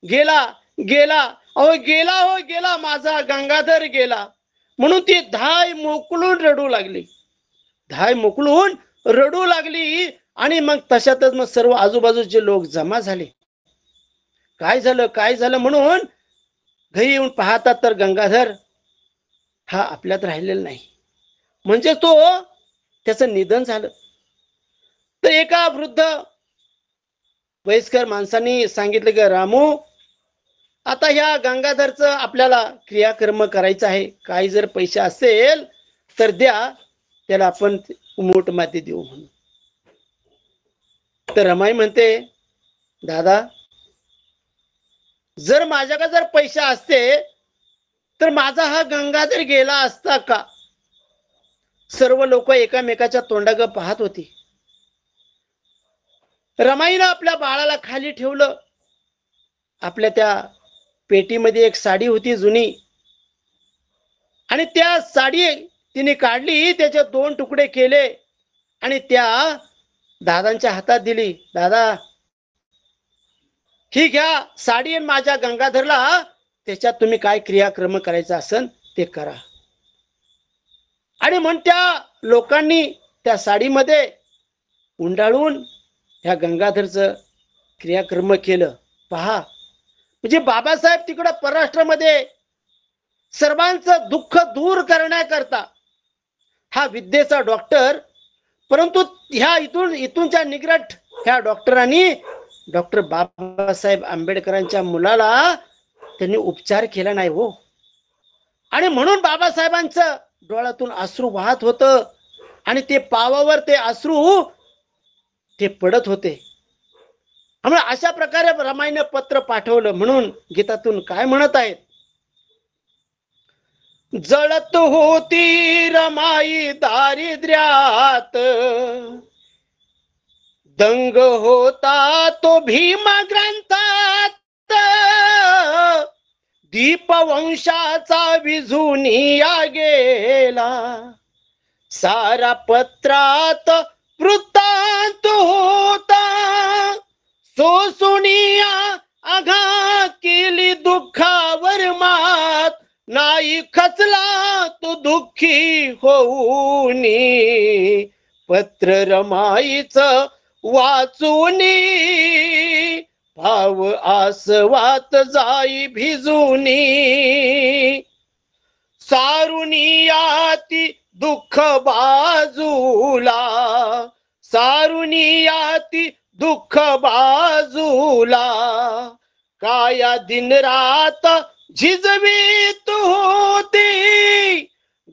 गेला गेला, अहो गेला, हो गेला, माझा गंगाधर गेला म्हणून ती धाय मोकळून रडू लागली. धाय मोकळून रडू लागली. आणि मग तशातच मग सर्व आजूबाजूचे लोक जमा झाले. काय झालं काय झालं म्हणून घरी येऊन पाहतात तर गंगाधर हा आपल्यात राहिलेला नाही, म्हणजे तो त्याचं निधन झालं. तर एका वृद्ध वयस्कर माणसांनी सांगितलं की रामू, आता ह्या गंगाधरचं आपल्याला क्रियाकर्म करायचं आहे, काही जर पैसे असेल तर द्या, त्याला आपण उमोट माती देऊ म्हणून. तर रमाई म्हणते, दादा जर माझ्याकडे जर पैसे असते तर माझा हा गंगाधर गेला असता का? सर्व लोक एकामेकाच्या तोंडाकडे पाहत होती. रमाईनं आपल्या बाळाला खाली ठेवलं. आपल्या त्या पेटीमध्ये एक साडी होती जुनी, आणि त्या साडी तिने काढली, त्याचे 2 तुकडे केले आणि त्या दादांच्या हातात दिली. दादा ही घ्या साडी, माझ्या गंगाधरला त्याच्यात तुम्ही काय क्रियाक्रम करायचा असेल ते करा. आणि मग त्या लोकांनी त्या साडीमध्ये उंडाळून ह्या गंगाधरचं क्रियाक्रम केलं. पहा, म्हणजे बाबासाहेब तिकडं परराष्ट्रामध्ये सर्वांचं दुःख दूर करण्याकरता हा विद्येचा डॉक्टर, परंतु ह्या इथूनच्या निकट ह्या डॉक्टरांनी डॉक्टर बाबासाहेब आंबेडकरांच्या मुलाला त्यांनी उपचार केला नाही हो. आणि म्हणून बाबासाहेबांचं डोळ्यातून अश्रू वाहत होतं आणि ते पावावर ते अश्रू ते पडत होते. अशा प्रकारे रमाईनं पत्र पाठवलं. म्हणून गीतातून काय म्हणत आहेत, जळत होती रमाई दारिद्र्यात, दंग होता तो भीमा ग्रंथात, दीपवंशाचा विझून या गेला, सारा पत्रात वृत्तांत होता, सोसुनिया आघा केली दुःखावर मात, नाही खचला तो दुःखी होऊनी, पत्र रमाईच वाचूनी, भाव आसवात जाई भिजूनी, सारुनियाती दुःख बाजूला, सारुनियाती दुःख बाजूला, काया दिन रात झिजवीत होती,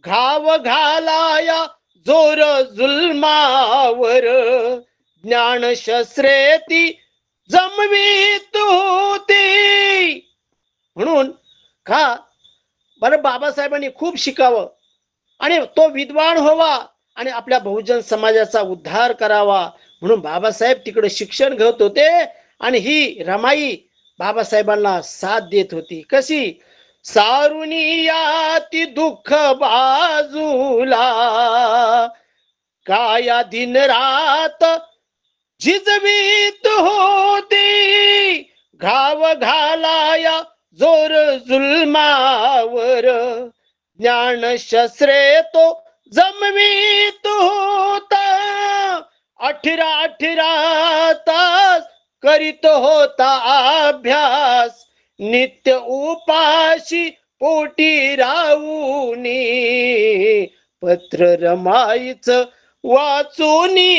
घाव घालाया जोर जुलमावर, ज्ञान शस्त्रे ती जमवीत होती. म्हणून का बरं बाबासाहेबांनी खूप शिकावं आणि तो विद्वान व्हावा आणि आपल्या बहुजन समाजाचा उद्धार करावा, म्हणून बाबासाहेब तिकडे शिक्षण घेत होते. आणि ही रमाई बाबासाहेबांना साथ देत होती. कशी? सारुनियाती दुःख बाजूला, काया दिन रात झिजवीत होती, घाव घालाया जोर जुलमावर, ज्ञान शस्त्रे तो जमवीत होता, 18 तास करीत होता अभ्यास, नित्य उपाशी पोटी राऊनी पत्र रमाईच वाचूनी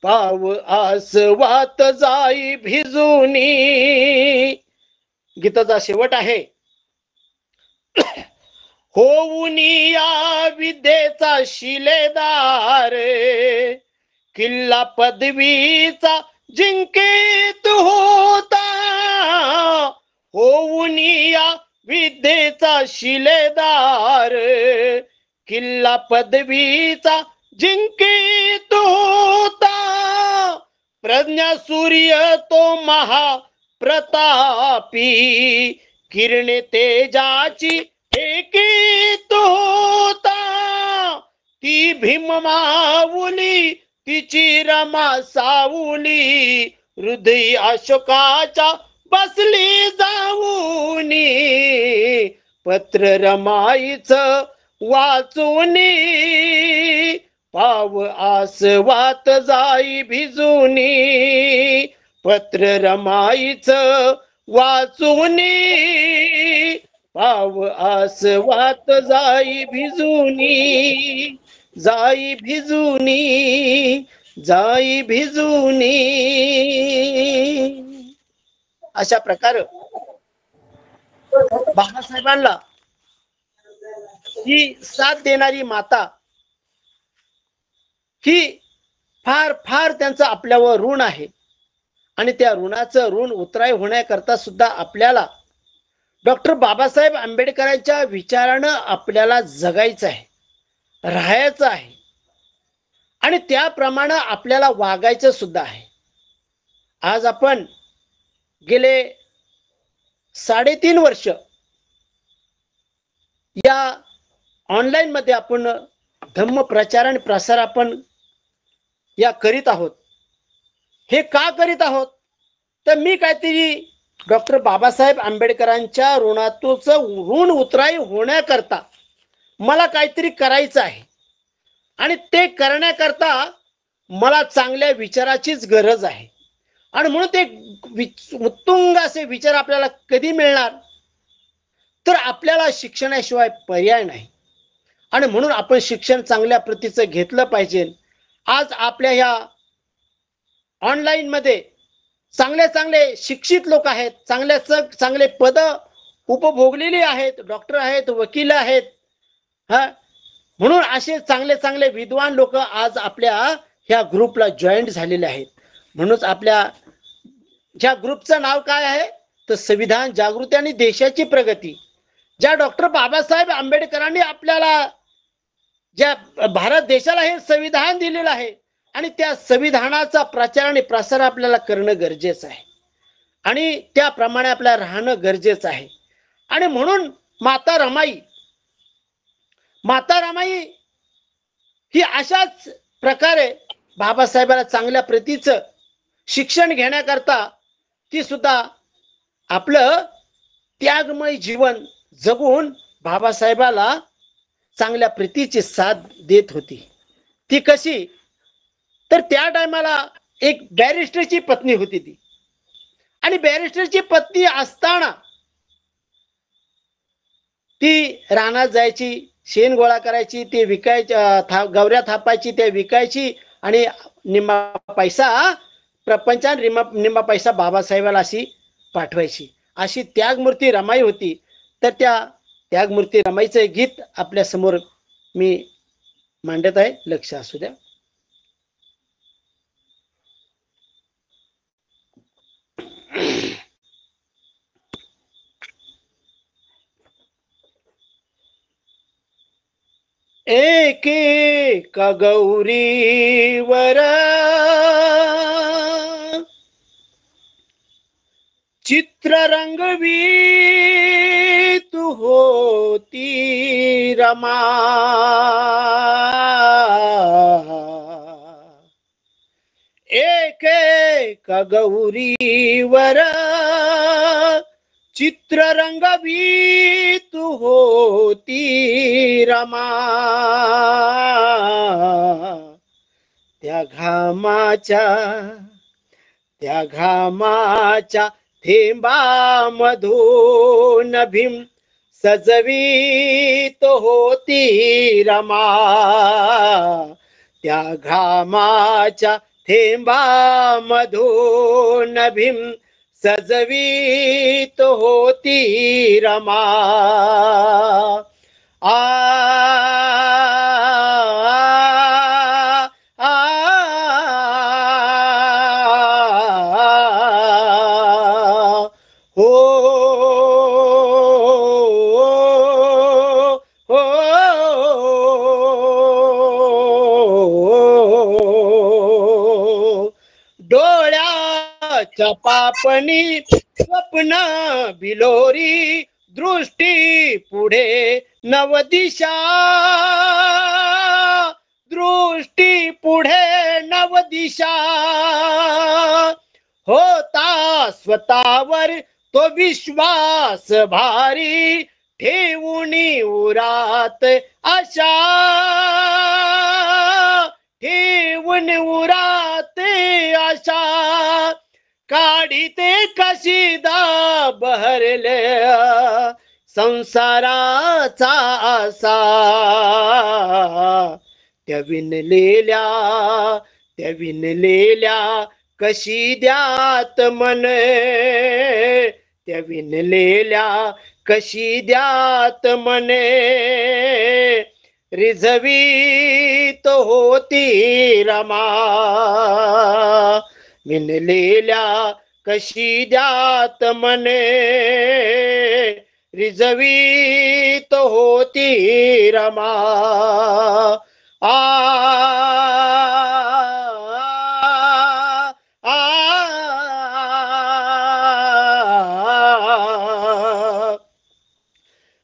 पाव आसवात जाई भिजूनी. गीताचा शेवट आहे, होऊनी या विद्येचा शिलेदार किल्ला पदवीचा जिंकेत होता. होऊनी या विद्येचा शिलेदार किल्ला पदवीचा जिंकेत होता. प्रज्ञा सूर्य तो महाप्रतापी किरणे तेजाची एकेत होता. ती भीम माऊली तिची रमा सावली हृदय अशोकाच्या बसली जाऊनी पत्र रमाईच वाचूनी पाव आसवात जाई भिजूनी. पत्र रमाईच वाचूनी पाव आसवात जाई भिजूनी. जाई भिजूनी जाई भिजूनी. अशा प्रकारे बाबासाहेबांना ही साथ देणारी माता ही फार फार त्यांचं आपल्यावर ऋण आहे. आणि त्या ऋणाचं ऋण उतराई होण्याकरता सुद्धा आपल्याला डॉक्टर बाबासाहेब आंबेडकरांच्या विचारानं आपल्याला जगायचं आहे, राहायचं आहे आणि त्याप्रमाणे आपल्याला वागायचं सुद्धा आहे. आज आपण गेले 3.5 वर्ष या ऑनलाईन मध्ये आपण धम्म प्रचार आणि प्रसार आपण या करीत आहोत. हे का करीत आहोत तर मी काहीतरी डॉक्टर बाबासाहेब आंबेडकरांच्या ऋणातूचं ऋण उतराई होण्याकरता मला काहीतरी करायचं आहे आणि ते करण्याकरता मला चांगल्या विचाराचीच गरज आहे. आणि म्हणून ते उत्तुंग असे विचार आपल्याला कधी मिळणार तर आपल्याला शिक्षणाशिवाय पर्याय नाही. आणि म्हणून आपण शिक्षण चांगल्या प्रतीचं घेतलं पाहिजे. आज आपल्या ह्या ऑनलाईन मध्ये चांगले चांगले शिक्षित लोक आहेत, चांगले पद उपभोगलेली आहेत, डॉक्टर आहेत, वकील आहेत. म्हणून असे चांगले चांगले विद्वान लोक आज आपल्या ह्या ग्रुपला जॉईंट झालेले आहेत. म्हणून आपल्या ज्या ग्रुपचं नाव काय आहे तर संविधान जागृती आणि देशाची प्रगती. ज्या डॉक्टर बाबासाहेब आंबेडकरांनी आपल्याला ज्या भारत देशाला हे संविधान दिलेलं आहे आणि त्या संविधानाचा प्रचार आणि प्रसार आपल्याला करणं गरजेचं आहे आणि त्याप्रमाणे आपल्याला राहणं गरजेचं आहे. आणि म्हणून माता रमाई ही अशाच प्रकारे बाबासाहेबाला चांगल्या प्रतीचं शिक्षण घेण्याकरता ती सुद्धा आपलं त्यागमय जीवन जगून बाबासाहेबाला चांगल्या प्रतीची साथ देत होती. ती कशी तर त्या टायमाला एक बॅरिस्टरची पत्नी होती ती. आणि बॅरिस्टरची पत्नी असताना ती रानात जायची, शेण गोळा करायची, ते विकायची, गवऱ्या थापायची, ते विकायची आणि निम्मा पैसा प्रपंचान निम्मा पैसा बाबासाहेबाला अशी पाठवायची. अशी त्यागमूर्ती रमाई होती. तर त्या त्यागमूर्ती रमाईचं एक गीत आपल्या समोर मी मांडत आहे, लक्ष असू द्या. एका गौरीवर चित्र रंगवी तू होती रमा. एका गौरीवर चित्र रंगवी तू होती रमा. त्या घामाच्या थेंबा मधून भीम सजवीत होती रमा. त्या घामाच्या थेंबा मधून भीम सजवीत होती रमा. आ हो हो डोळ्याच्या पापणी स्वप्न बिलोरी दृष्टी पुढे नवदिशा. दृष्टी पुढे नवदिशा. होता स्वतःवर तो विश्वास भारी ठेवून उरात आशा. ठेवून उरात आशा. काढीते कशिदा बहरल्या संसाराचा आसा. त्या विणलेल्या कशी द्यात मन. त्या विणलेल्या कशी द्यात मने. रिझवीत होती रमा. विणलेल्या कशी द्यात मने. रिझवीत होती रमा. आ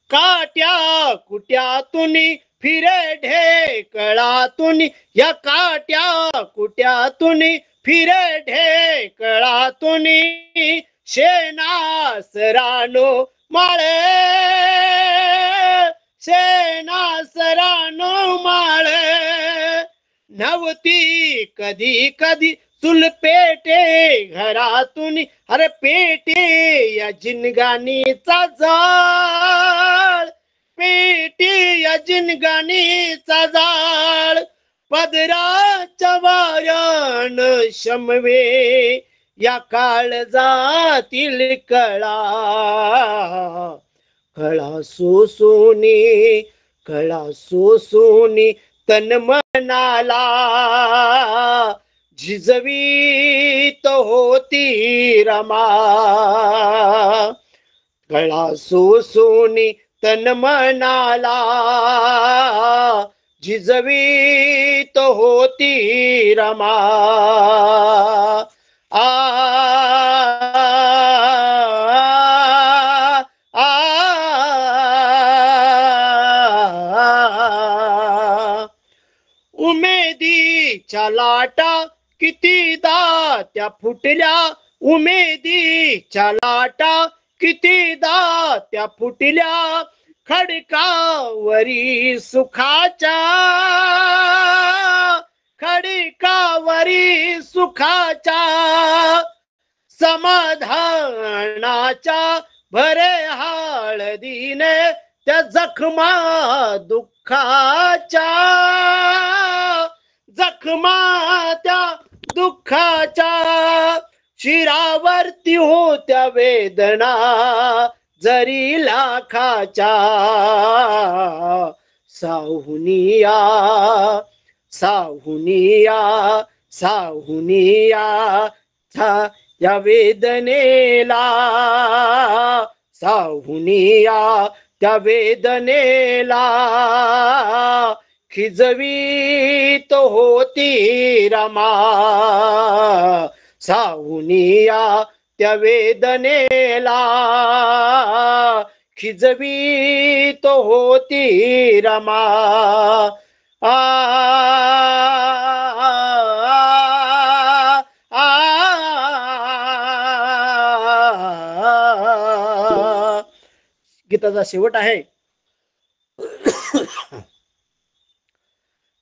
काट्या कुट्यातून फिरे ढेकळातून. या काट्या कुट्यातून फिरे ढेकळातून. शेणास रानो माळे. शेणास रानो माळे. नव्हती कधी कधी चूल पेटे घरातून. अरे पेटे या जिनगानीचा जाळ. पेटे या जिनगानीचा जाळ. पदराच्या वाऱ्यान शमवे या काळजातील कळा. कळा सोसूनी तन मनाला. झिजवीत होती रमा. कळा सोसूनी तन मनाला. झिजवीत होती रमा. आ उमेदीच्या लाटा कितीदा त्या फुटल्या. उमेदीच्या लाटा कितीदा त्या फुटल्या. खडकावरी सुखाच्या. खडकावरी सुखाच्या. समाधानाच्या भरे हळदीने त्या जखमा दुःखाच्या. जखमा त्या दुःखाच्या. शिरावरती होत्या वेदना जरी लाखाच्या. साहुनिया या वेदनेला. साहुनिया त्या वेदनेला. खिजवीत होती रमा. साहुनिया त्या वेदनेला. खिजवीत होती रमा. आ गीताचा शेवट आहे.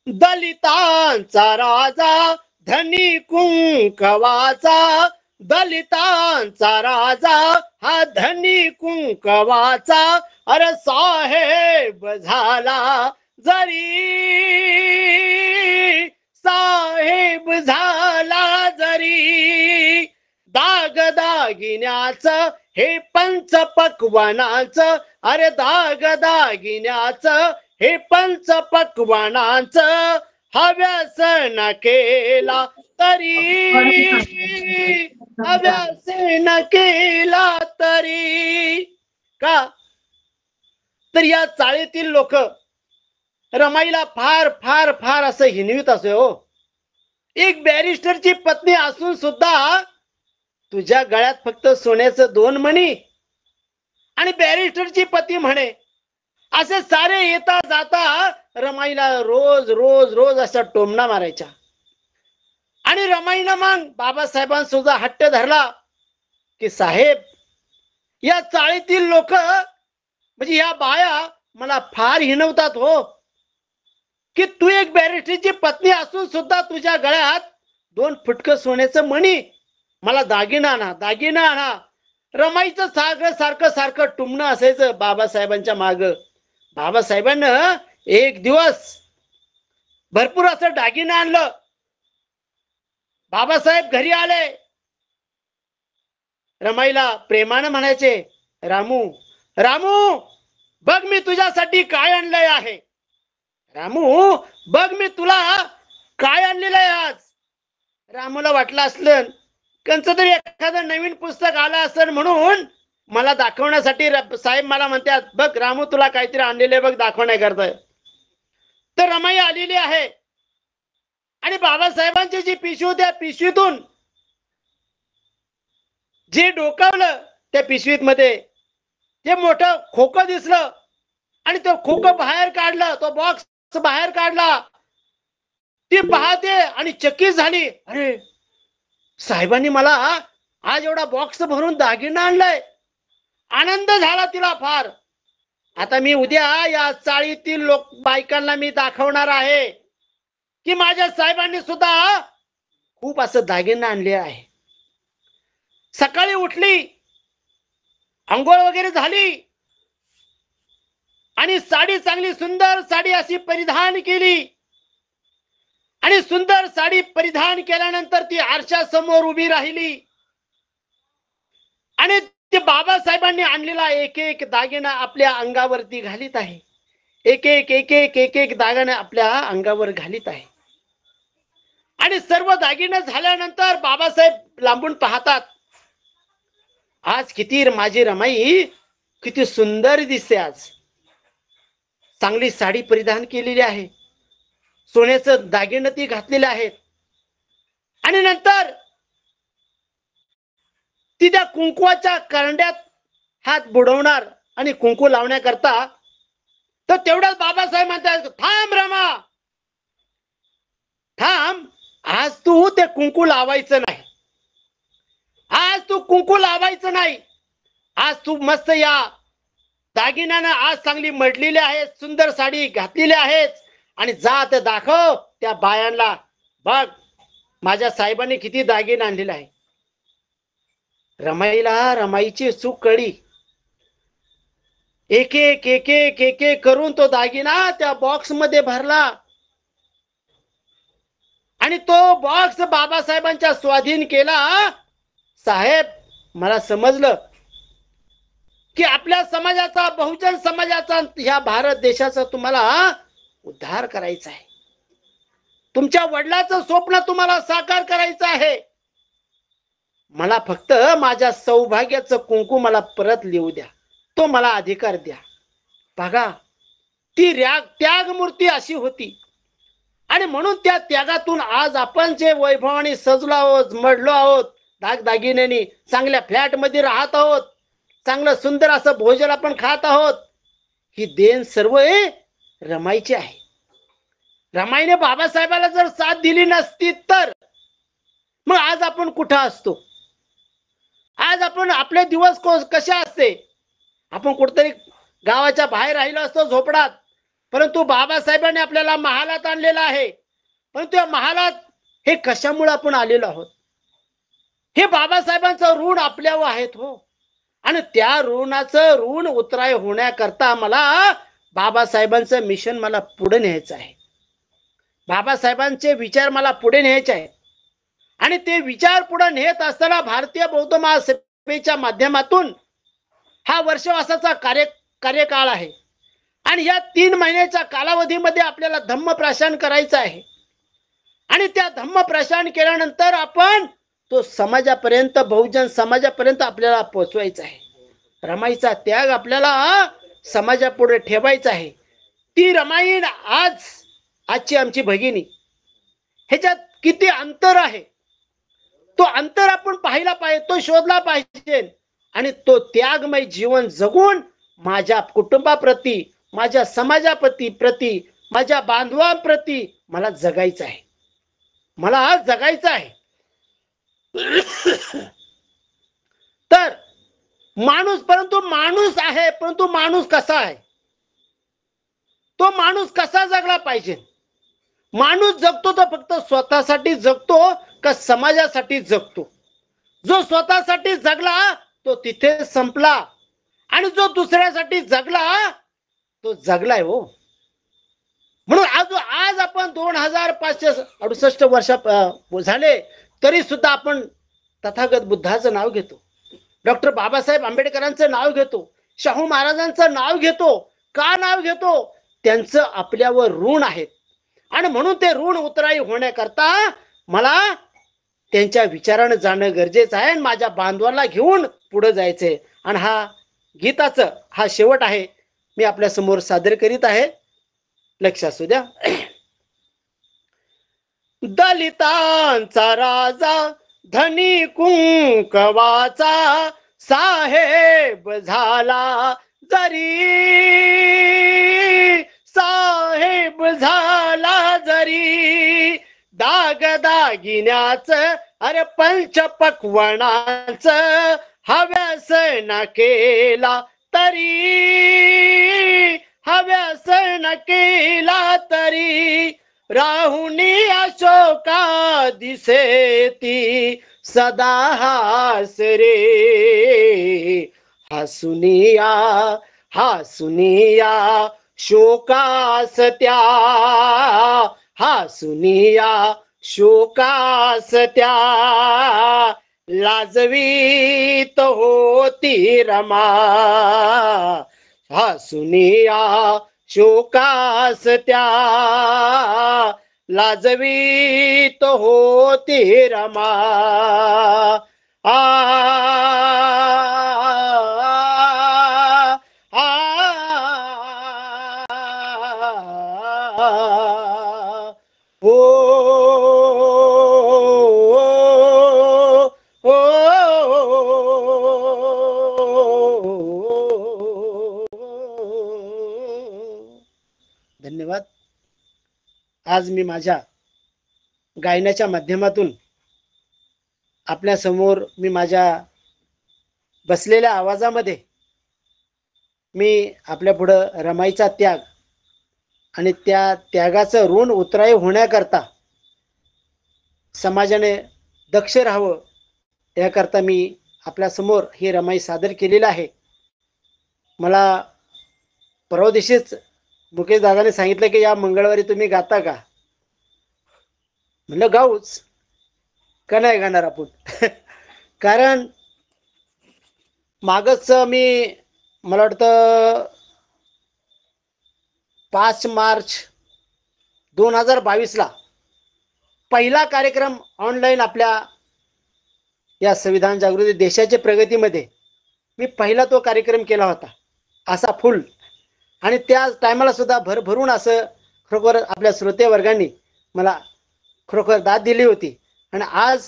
दलितांचा राजा धनी कुंकवाचा. दलितांचा राजा हा धनी कुंकवाचा, अरे साहेब झाला जरी, साहेब झाला जरी. दागिन्याचं हे पंच पक्वानाचं, अरे दागिन्याचं हे पंच पक्वानाचं, हव्यास न केला तरी, हव्यास न केला तरी. का तर या चाळीतील लोक रमाईला फार फार फार असं हिनवीत असे हो. एक बॅरिस्टरची पत्नी असून सुद्धा तुझ्या गळ्यात फक्त सोन्याचं 2 मणी आणि बॅरिस्टरची पती म्हणे, असे सारे येता जाता रमाईला रोज रोज रोज असा टोमणा मारायचा. आणि रमाईनं मग बाबासाहेबांसुद्धा हट्ट धरला की साहेब, या चाळीतील लोक म्हणजे या बाया मला फार हिणवतात हो, की तू एक बॅरिस्टरची पत्नी असून सुद्धा तुझ्या गळ्यात 2 फुटकं सोन्याचं मणी, मला दागिना आणा दागिना आणा. रमाईचं सारखं सारखं टुमणं असायचं बाबासाहेबांच्या माग. बाबासाहेबांना एक दिवस भरपूर असं दागिनं आणलं. बाबासाहेब घरी आले. रमाईला प्रेमानं म्हणायचे, रामू रामू बघ मी तुझ्यासाठी काय आणलंय आहे, रामू बघ मी तुला काय आणलेलं आहे आज. रामूला वाटलं असलं कंच तरी एखादं नवीन पुस्तक आलं असेल म्हणून मला दाखवण्यासाठी साहेब मला म्हणतात, बघ रामू तुला काहीतरी आणलेलं आहे बघ दाखवण्याकरता. तर रमाई आलेली आहे आणि बाबासाहेबांची जी पिशवी, त्या पिशवीतून जे डोकावलं त्या पिशवीत मध्ये ते मोठं खोकं दिसलं आणि तो खोकं बाहेर काढलं, तो बॉक्स बाहेर काढला. ती पाहते आणि चकित झाली, अरे साहेबांनी मला आज एवढा बॉक्स भरून दागिना आणलाय. आनंद झाला तिला फार. आता मी उद्या या चाळीतील लोक बायकांना मी दाखवणार आहे की माझ्या साहेबांनी सुद्धा खूप असं दागिना आणले आहे. सकाळी उठली, अंघोळ वगैरे झाली आणि साडी, चांगली सुंदर साडी अशी परिधान केली. आणि सुंदर साडी परिधान केल्यानंतर ती आरशासमोर उभी राहिली आणि ते बाबासाहेबांनी आणलेला एक एक दागिना आपल्या अंगावरती घालीत आहे. एक एक एक एक एक एक दागिना आपल्या अंगावर घालीत आहे. आणि सर्व दागिने झाल्यानंतर बाबासाहेब लांबून पाहतात, आज किती माझी रमाई किती सुंदर दिसते. आज चांगली साडी परिधान केलेली आहे, सोन्याचं दागिने ती घातलेले आहेत. आणि नंतर ती त्या कुंकवाच्या करंड्यात हात बुडवणार आणि कुंकू लावण्याकरता. तर तेवढ्याच बाबासाहेब म्हणतात, थांब रमा थांब, आज तू ते कुंकू लावायचं नाही, आज तू कुंकू लावायचं नाही. आज तू मस्त या दागिन्यानं आज चांगली मडलेली आहे, सुंदर साडी घातलेली आहे आणि जात दाखव त्या बायांना, बघ माझ्या साहेबांनी किती दागिने आणलेले आहे. रमाईची चूक कळली. एक एक एक एक एक एक करून तो दागिना त्या बॉक्स मध्ये भरला आणि तो बॉक्स बाबासाहेबांच्या स्वाधीन केला. साहेब, मला समजलं की आपल्या समाजाचा, बहुजन समाजाचा, ह्या भारत देशाचा तुम्हाला उद्धार करायचा आहे. तुमच्या वडिलांचं स्वप्न तुम्हाला साकार करायचं आहे. मला फक्त माझ्या सौभाग्याचं कुंकू मला परत लिहू द्या, तो मला अधिकार द्या. बघा, ती त्याग मूर्ती अशी होती. आणि म्हणून त्या त्यागातून आज आपण जे वैभवाने सजलो आहोत, मडलो आहोत, दागदागिन्यांनी चांगल्या फ्लॅट मध्ये राहत आहोत, चांगलं सुंदर असं भोजन आपण खात आहोत. ही देण सर्व रमाईची आहे. रमाईने बाबासाहेबाला जर साथ दिली नसती तर मग आज आपण कुठं असतो? आज आपण, आपले दिवस कसे असते? आपण कुठतरी गावाच्या बाहेर राहिलो असतो झोपडात. परंतु बाबासाहेबांनी आपल्याला महालात आणलेला आहे. परंतु या महालात हे कशामुळे आपण आलेलो आहोत? हे बाबासाहेबांचं ऋण आपल्यावर आहेत हो. आणि त्या ऋणाचं ऋण उतराय होण्याकरता मला बाबासाहेबांचं मिशन मला पुढे न्यायचं आहे. बाबासाहेबांचे विचार मला पुढे न्यायचे आहेत. आणि ते विचार पुढे नेत असताना भारतीय बौद्ध महासभेच्या माध्यमातून हा वर्षवासाचा कार्यकाळ आहे. आणि या 3 महिन्याच्या कालावधीमध्ये आपल्याला धम्मप्रस्थान करायचं आहे. आणि त्या धम्मप्रस्थान केल्यानंतर आपण तो समाजापर्यंत, बहुजन समाजापर्यंत आपल्याला पोहोचवायचा आहे. रमाईचा त्याग आपल्याला समाजापुढे ठेवायचा आहे. ती रमाई आजची आमची भगिनी, ह्याच्यात किती अंतर आहे तो अंतर आपण पाहिला पाहिजे, तो शोधला पाहिजे. आणि तो त्यागमय जीवन जगून माझ्या कुटुंबाप्रती, माझ्या समाजाप्रती, माझ्या बांधवांप्रती मला जगायचं आहे. मला आज जगायचं आहे. तर माणूस, परंतु माणूस आहे, परंतु माणूस कसा आहे, तो माणूस कसा जगला पाहिजे. माणूस जगतो तो फक्त स्वतःसाठी जगतो का समाजासाठी जगतो. जो स्वतःसाठी जगला तो तिथे संपला. आणि जो दुसऱ्यासाठी जगला तो जगलाय हो. म्हणून आज आपण 2568 वर्ष झाले तरी सुद्धा आपण तथागत बुद्धाचं नाव घेतो, डॉक्टर बाबासाहेब आंबेडकरांचं नाव घेतो, शाहू महाराजांचं नाव घेतो. का नाव घेतो? त्यांचं आपल्यावर ऋण आहे. आणि म्हणून ते ऋण उतराई होण्याकरता मला त्यांच्या विचारानं जाणं गरजेचं आहे. आणि माझ्या बांधवांना घेऊन पुढे जायचंय. आणि गीताचं हा शेवट आहे, मी आपल्या समोर सादर करीत आहे. लक्ष असू द्या. दलितांचा राजा, धनी कुंकवाचा, साहेब झाला जरी, दागिन्याच अरे पंचपक्वानाच हव्यास न केला तरी, राहुनी अशोका दिसेती सदा हास रे, हासुनिया शोकास त्या, लाजवीत होती रमा, हासुनिया शोकास त्या, लाजवीत होती रमा. धन्यवाद. आज मी माझ्या गायनाच्या माध्यमातून आपल्या समोर, मी माझ्या बसलेल्या आवाजामध्ये मी आपल्या पुढं रमाईचा त्याग आणि त्या त्यागाचं ऋण उतराई होण्याकरता समाजाने दक्ष राहावं याकरता मी आपल्या समोर ही रमाई सादर केलेली आहे. मला परवा दिवशीच मुकेश दादाने सांगितलं की या मंगळवारी तुम्ही गाता का? म्हणलं गाऊच, का नाही गाणार आपण. कारण मागच मला वाटतं 5 मार्च 2022 पहिला कार्यक्रम ऑनलाईन आपल्या या संविधान जागृती देशाच्या प्रगतीमध्ये मी पहिला तो कार्यक्रम केला होता, असा फुल. आणि त्या टायमाला सुद्धा भरभरून असं खरोखर आपल्या श्रोते वर्गांनी मला खरोखर दाद दिली होती. आणि आज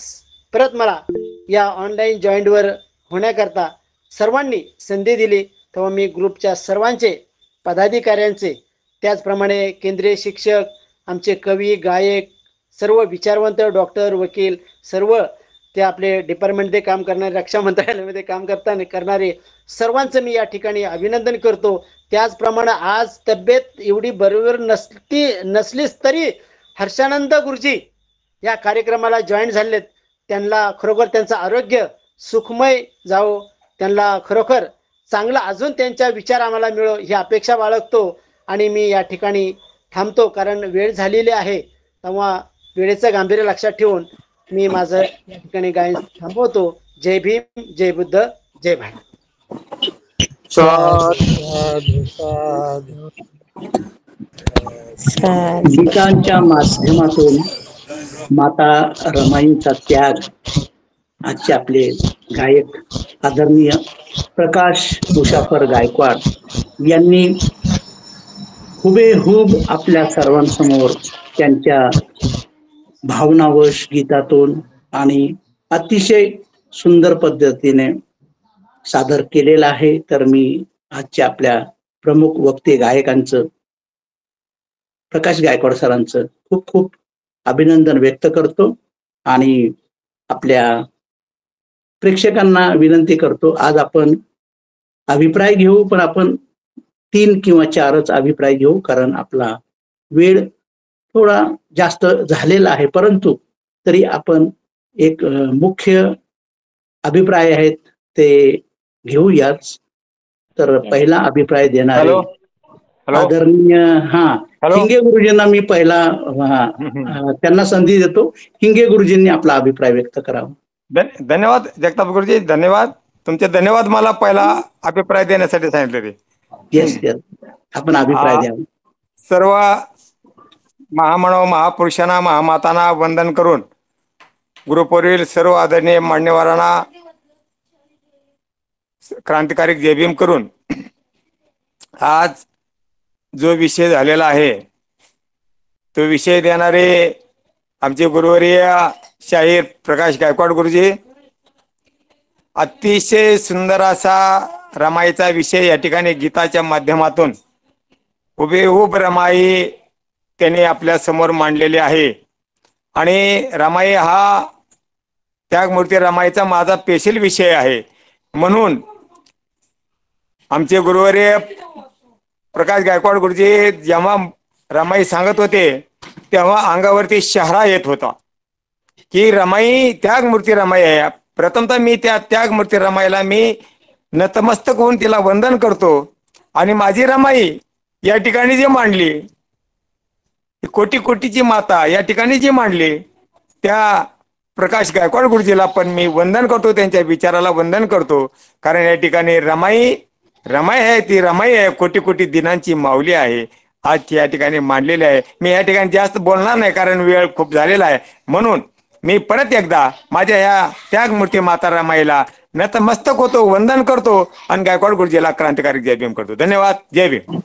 परत मला या ऑनलाईन जॉईंटवर होण्याकरता सर्वांनी संधी दिली, तेव्हा मी ग्रुपच्या सर्वांचे पदाधिकाऱ्यांचे, त्याचप्रमाणे केंद्रीय शिक्षक, आमचे कवी, गायक, सर्व विचारवंत, डॉक्टर, वकील, सर्व ते आपले डिपार्टमेंटमध्ये काम करणारे, रक्षा मंत्रालयामध्ये काम करणारे सर्वांचं मी या ठिकाणी अभिनंदन करतो. त्याचप्रमाणे आज तब्येत एवढी बरोबर नसलीच तरी हर्षानंद गुरुजी या कार्यक्रमाला जॉईन झालेत. त्यांना खरोखर त्यांचं आरोग्य सुखमय जावो, त्यांना खरोखर चांगला अजून त्यांच्या विचार आम्हाला मिळो ही अपेक्षा बाळगतो आणि मी या ठिकाणी थांबतो, कारण वेळ झालेली आहे. तेव्हा वेळेचं गांभीर्य लक्षात ठेवून मी माझं या ठिकाणी गायन थांबवतो. जय भीम, जय बुद्ध, जय भारत. साधु साधु साधु. गीतांच्या माध्यमातून माता रमाईंचा त्याग आजचे आपले गायक आदरणीय प्रकाश मुशाफर गायकवाड यांनी हुबेहूब आपल्या सर्वांसमोर त्यांच्या भावनावश गीतातून आणि अतिशय सुंदर पद्धतीने सादर केलेला आहे. तर मी आजच्या आपल्या प्रमुख वक्ते गायकांचं प्रकाश गायकवाड सरांचं खूप खूप अभिनंदन व्यक्त करतो आणि आपल्या प्रेक्षकांना विनंती करतो, आज आपण अभिप्राय घेऊ, पण आपण 3 किंवा 4च अभिप्राय घेऊ, कारण आपला वेळ थोडा जास्त झालेला आहे. परंतु तरी आपण एक मुख्य अभिप्राय आहेत ते घेऊयाच. तर पहिला अभिप्राय देणारे आदरणीय हिंगे गुरुजींना मी पहिला त्यांना संधी देतो. हिंगे गुरुजींनी आपला अभिप्राय व्यक्त करावा. धन्यवाद जगताप गुरुजी, धन्यवाद तुमचे. धन्यवाद मला पहिला अभिप्राय देण्यासाठी सांगितले. येस, आपण अभिप्राय द्यावा. सर्व महामानव महापुरुषांना महामातांना वंदन करून ग्रुपवरील सर्व आदरणीय मान्यवरांना क्रांतिकारी जय भीम करून आज जो विषय झालेला आहे तो विषय देणारे आमचे गुरुवर्य शाहीर प्रकाश गायकवाड गुरुजी, अतिशय सुंदर असा रमाईचा विषय या ठिकाणी गीताच्या माध्यमातून हुबेहूब रमाई त्यांनी आपल्या समोर मांडलेली आहे. आणि रमाई हा त्यागमूर्ती रमाईचा माझा स्पेशल विषय आहे. म्हणून आमचे गुरुवर्य प्रकाश गायकवाड गुरुजी जेव्हा रमाई सांगत होते तेव्हा अंगावरती शहरा येत होता की रमाई त्यागमूर्ती रमाई आहे. प्रथमतः मी त्या त्यागमूर्ती रमाईला मी नतमस्तक होऊन तिला वंदन करतो. आणि माझी रमाई या ठिकाणी जी मांडली, कोटी कोटीची माता या ठिकाणी जी मांडली, त्या प्रकाश गायकवाड गुरुजीला पण मी वंदन करतो, त्यांच्या विचाराला वंदन करतो. कारण या ठिकाणी रमाई आहे, ती रमाई आहे, कोटी कोटी दिनांची माऊली आहे, आज या ठिकाणी मांडलेली आहे. मी या ठिकाणी जास्त बोलणार नाही कारण वेळ खूप झालेला आहे. म्हणून मी परत एकदा माझ्या या त्यागमूर्ती माता रमाईला नतमस्तक होतो, वंदन करतो आणि गायकवाड गुरुजीला क्रांतिकारी जय भीम करतो. धन्यवाद. जय भीम.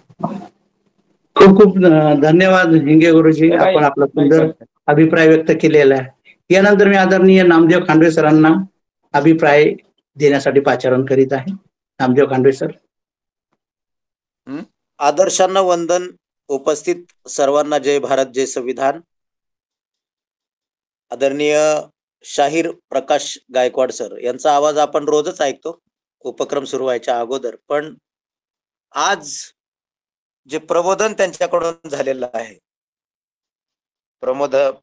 खूप खूप धन्यवाद हिंगे गुरुजी, आपण आपला सुंदर अभिप्राय व्यक्त केलेला आहे. यानंतर मी आदरणीय नामदेव खांडवे सरांना अभिप्राय देण्यासाठी पाचारण करीत आहे. नामदेव खांडवे सर. आदर्शांना वंदन. उपस्थित सर्वांना जय भारत, जय संविधान. आदरणीय शाहीर प्रकाश गायकवाड सर यांचा आवाज आपण रोजच ऐकतो उपक्रम सुरू व्हायच्या अगोदर, पण आज जे प्रबोधन त्यांच्याकडून झालेलं आहे,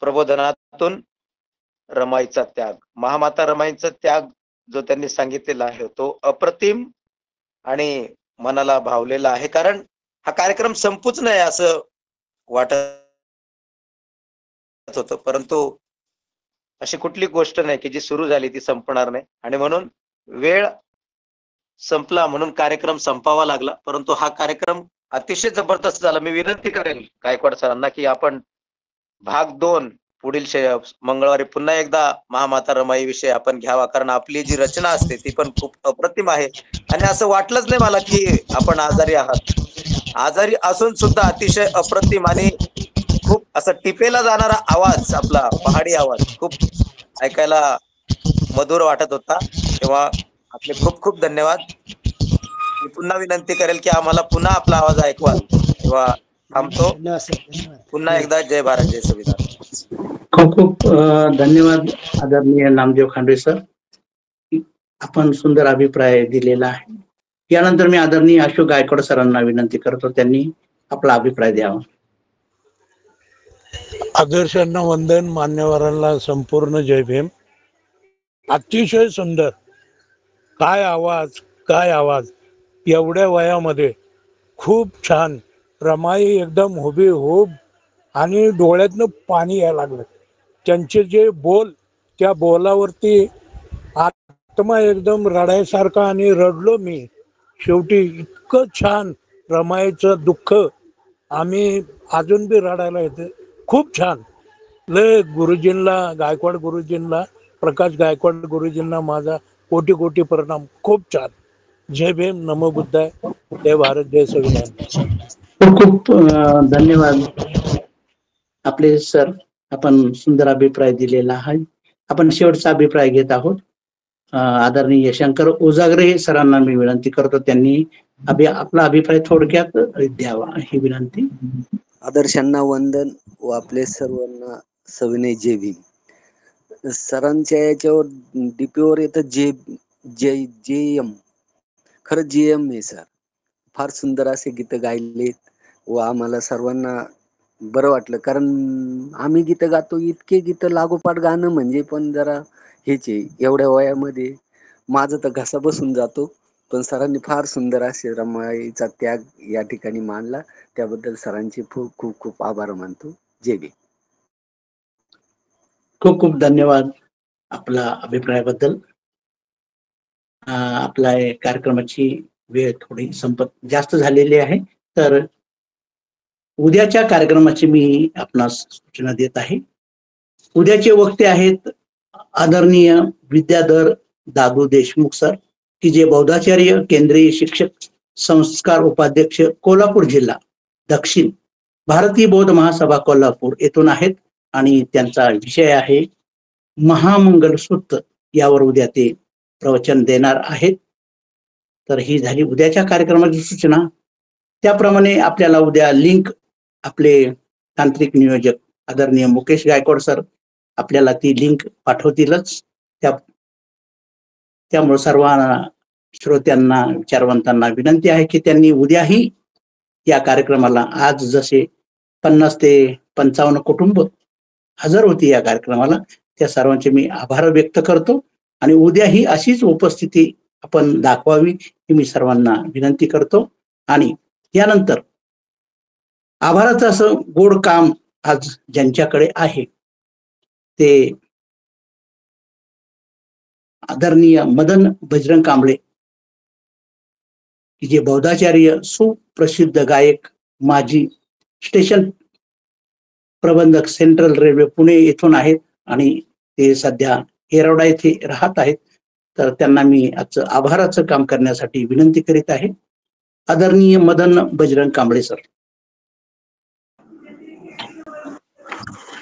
प्रबोधनातून रमाईचा त्याग, महामाता रमाईचा त्याग जो त्यांनी सांगितलेला आहे तो अप्रतिम आणि मनाला भावलेला आहे. कारण हा कार्यक्रम संपूच नाही असं वाटत होतं, परंतु अशी कुठली गोष्ट नाही की जी सुरू झाली ती संपणार नाही. आणि म्हणून वेळ संपला म्हणून कार्यक्रम संपावा लागला, परंतु हा कार्यक्रम अतिशय जबरदस्त झाला. मी विनंती करेल गायकवाड सरांना की आपण भाग 2 पुढील मंगळवारी पुन्हा एकदा महामाता रमाई विषय आपण घ्यावा, कारण आपली जी रचना असते ती पण खूप अप्रतिम आहे. आणि असं वाटलंच नाही मला की आपण आजारी आहात. आजारी असून सुद्धा अतिशय अप्रतिम आणि खूप असं टिपेला जाणारा आवाज, आपला पहाडी आवाज खूप ऐकायला मधुर वाटत होता. तेव्हा आपले खूप खूप धन्यवाद. मी पुन्हा विनंती करेल की आम्हाला पुन्हा आपला आवाज ऐकवाल. तेव्हा थांबतो. पुन्हा एकदा जय भारत, जय संविधान. खूप खूप धन्यवाद आदरणीय नामदेव खांडवे सर, आपण सुंदर अभिप्राय दिलेला आहे. यानंतर मी आदरणीय अशोक गायकवाड सरांना विनंती करतो, त्यांनी आपला अभिप्राय द्यावा. आदर्शांना वंदन. मान्यवरांना संपूर्ण जय भीम. अतिशय सुंदर. काय आवाज, काय आवाज. एवढ्या वयामध्ये खूप छान. रमाई एकदम हुबेहूब आणि डोळ्यातनं पाणी यायला लागलं. त्यांचे जे बोल, त्या बोलावरती आत्मा एकदम रडायसारखा आणि रडलो मी. शेवटी इतकं छान रमाईचं दुःख आम्ही अजून बी रडायला येते. खूप छान. लय गुरुजींना, गायकवाड गुरुजींना, प्रकाश गायकवाड गुरुजींना माझा कोटी कोटी प्रणाम. खूप छान. जय भीम, नमो बुद्धाय, जय भारत, जय संविधान. खूप खूप धन्यवाद आपले सर. आपण सुंदर अभिप्राय दिलेला आहे. आपण शेवटचा अभिप्राय घेत आहोत. आदरणीय शंकर उजागरे सरांना मी विनंती करतो, त्यांनी आपला अभिप्राय थोडक्यात द्यावा ही विनंती. आदर्शांना वंदन व आपले सर्वांना सविनय जय भीम. सरांच्या याच्यावर डीपीवर येतं जेएम. खरं जेएम आहे सर. फार सुंदर असे गीत गायलेत व आम्हाला सर्वांना बरं वाटलं, कारण आम्ही गीतं गातो, इतके गीतं लागोपाठ गाणं म्हणजे पण जरा हेच आहे. एवढ्या वयामध्ये माझं तर घसा बसून जातो, पण सरांनी फार सुंदर असे रमाईचा त्याग या ठिकाणी मांडला. त्याबद्दल सरांचे खूप खूप खूप आभार मानतो. जय भीम. खूप खूप धन्यवाद आपला अभिप्रायाबद्दल. आपला कार्यक्रमाची वेळ थोडी जास्त झालेली आहे, तर उद्याच्या कार्यक्रमाची मी आपणास सूचना देत आहे. उद्याचे वक्ते आहेत आदरणीय विद्याधर दादू देशमुख सर, की जे बौद्धाचार्य केंद्रीय शिक्षक संस्कार उपाध्यक्ष कोल्हापूर जिल्हा दक्षिण भारतीय बौद्ध महासभा कोल्हापूर येथून आहेत. आणि त्यांचा विषय आहे महामंगल सूत्र. यावर उद्या ते प्रवचन देणार आहेत. तर ही झाली उद्याच्या कार्यक्रमाची सूचना. त्याप्रमाणे आपल्याला उद्या लिंक आपले तांत्रिक नियोजक आदरणीय मुकेश गायकवाड सर आपल्याला ती लिंक पाठवतीलच. त्यामुळे सर्व श्रोत्यांना, विचारवंतांना विनंती आहे की त्यांनी उद्याही या कार्यक्रमाला, आज जसे 50 ते 55 कुटुंब हजर होती या कार्यक्रमाला, त्या सर्वांचे मी आभार व्यक्त करतो. आणि उद्याही अशीच उपस्थिती आपण दाखवावी ही मी सर्वांना विनंती करतो. आणि यानंतर आभाराचं असं गोड काम आज ज्यांच्याकडे आहे ते आदरणीय मदन बजरंग कांबळे, की जे बौद्धाचार्य सुप्रसिद्ध गायक, माजी स्टेशन प्रबंधक सेंट्रल रेल्वे पुणे येथून आहेत आणि ते सध्या येरवडा येथे राहत आहेत. तर त्यांना मी आजचं आभाराचं काम करण्यासाठी विनंती करीत आहे. आदरणीय मदन बजरंग कांबळे सर.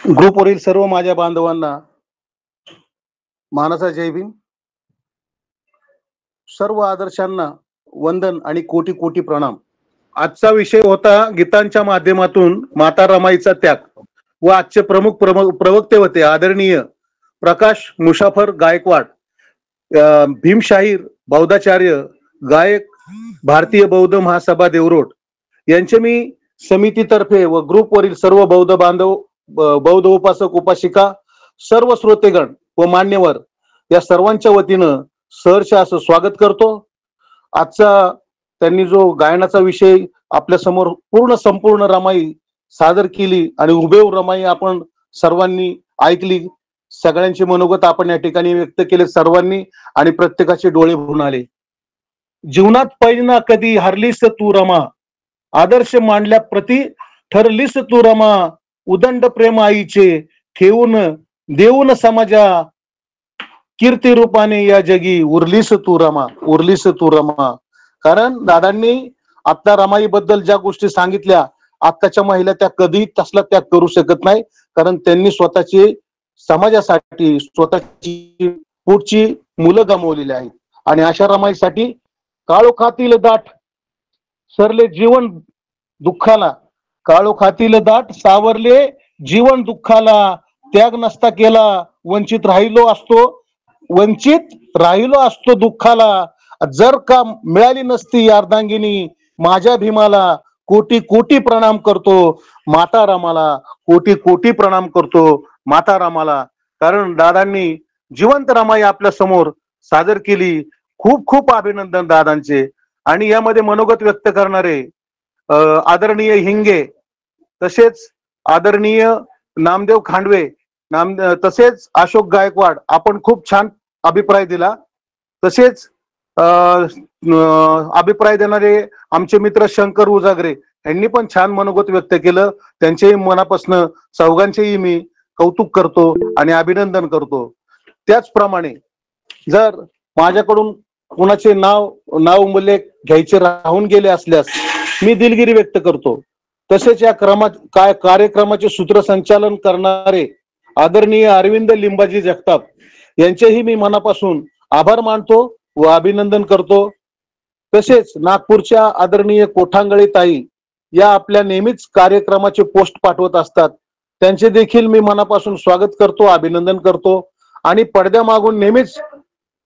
ग्रुपवरील सर्व माझ्या बांधवांना मानाचा जय भीम. सर्व आदर्शांना वंदन आणि कोटी कोटी प्रणाम. आजचा विषय होता गीतांच्या माध्यमातून माता रमाईचा त्याग व आजचे प्रमुख प्रवक्ते होते आदरणीय प्रकाश मुशाफर गायकवाड, भीमशाहीर बौद्धाचार्य, गायक, भारतीय बौद्ध महासभा देवरोड यांचे मी समितीतर्फे व ग्रुपवरील सर्व बौद्ध बांधव, बौद्ध उपासक उपासिका, सर्व श्रोतेगण व मान्यवर या सर्वांच्या वतीनं सहर्ष असं स्वागत करतो. आजचा त्यांनी जो गायनाचा विषय आपल्या समोर संपूर्ण रमाई सादर केली आणि हुबेहूब रमाई आपण सर्वांनी ऐकली. सगळ्यांचे मनोगत आपण या ठिकाणी व्यक्त केले सर्वांनी आणि प्रत्येकाचे डोळे भरून आले. जीवनात पहिना कधी हरलीस तू रमा, आदर्श मांडल्या प्रति ठरलीस तू रमा, उदंड प्रेम आईचे ठेवून देऊन समाजा, कीर्ती रूपाने या जगी उरलीस तू रमा, उरलीस तू रमा. कारण दादांनी आता रमाई बद्दल ज्या गोष्टी सांगितल्या, आताच्या महिला त्या कधी तसला त्याग करू शकत नाही, कारण त्यांनी स्वतःची समाजासाठी स्वतःची पुढची मुलं गमावलेली आहेत. आणि अशा रमाईसाठी काळोखातील दाट सरले जीवन दुःखाला, काळोखातील दाट सावरले जीवन दुःखाला, त्याग नसता केला वंचित राहिलो असतो दुःखाला. जर का मिळाली नसती अर्धांगिनी माझ्या भीमाला, कोटी कोटी प्रणाम करतो माता रामाला, कोटी कोटी प्रणाम करतो माता रामाला. कारण दादांनी जिवंत रमाई आपल्या समोर सादर केली. खूप खूप अभिनंदन दादांचे. आणि यामध्ये मनोगत व्यक्त करणारे आदरणीय हिंगे, तसेच आदरणीय नामदेव खांडवे, तसेच अशोक गायकवाड, आपण खूप छान अभिप्राय दिला. तसेच अभिप्राय देणारे आमचे मित्र शंकर उजागरे यांनी पण छान मनोगत व्यक्त केलं. त्यांच्याही मनापासून चौघांचेही मी कौतुक करतो आणि अभिनंदन करतो. त्याचप्रमाणे जर माझ्याकडून कुणाचे नाव उल्लेख घ्यायचे राहून गेले असल्यास मी दिलगिरी व्यक्त करतो. तसेच या कार्यक्रमाचे सूत्रसंचालन करणारे आदरणीय अरविंद लिंबाजी जगताप यांचेही मी मनापासून आभार मानतो व अभिनंदन करतो. तसेच नागपूरच्या आदरणीय कोठांगळे ताई या आपल्या नेहमीच कार्यक्रमाचे पोस्ट पाठवत असतात, त्यांचे देखील मी मनापासून स्वागत करतो, अभिनंदन करतो. आणि पडद्यामागून नेहमीच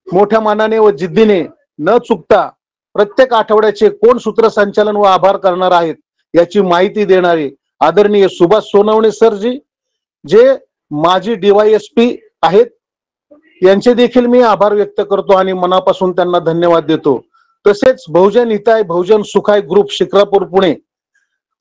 मोठ्या मानाने व जिद्दीने न चुकता प्रत्येक आठवड्याचे कोण सूत्रसंचालन व आभार करणार आहेत याची माहिती देणारे आदरणीय सुभाष सोनवणे सरजी, जे माजी DYSP आहेत, यांचे देखील मी आभार व्यक्त करतो आणि मनापासून त्यांना धन्यवाद देतो. तसेच बहुजन हिताय बहुजन सुखाय ग्रुप शिक्रापूर पुणे,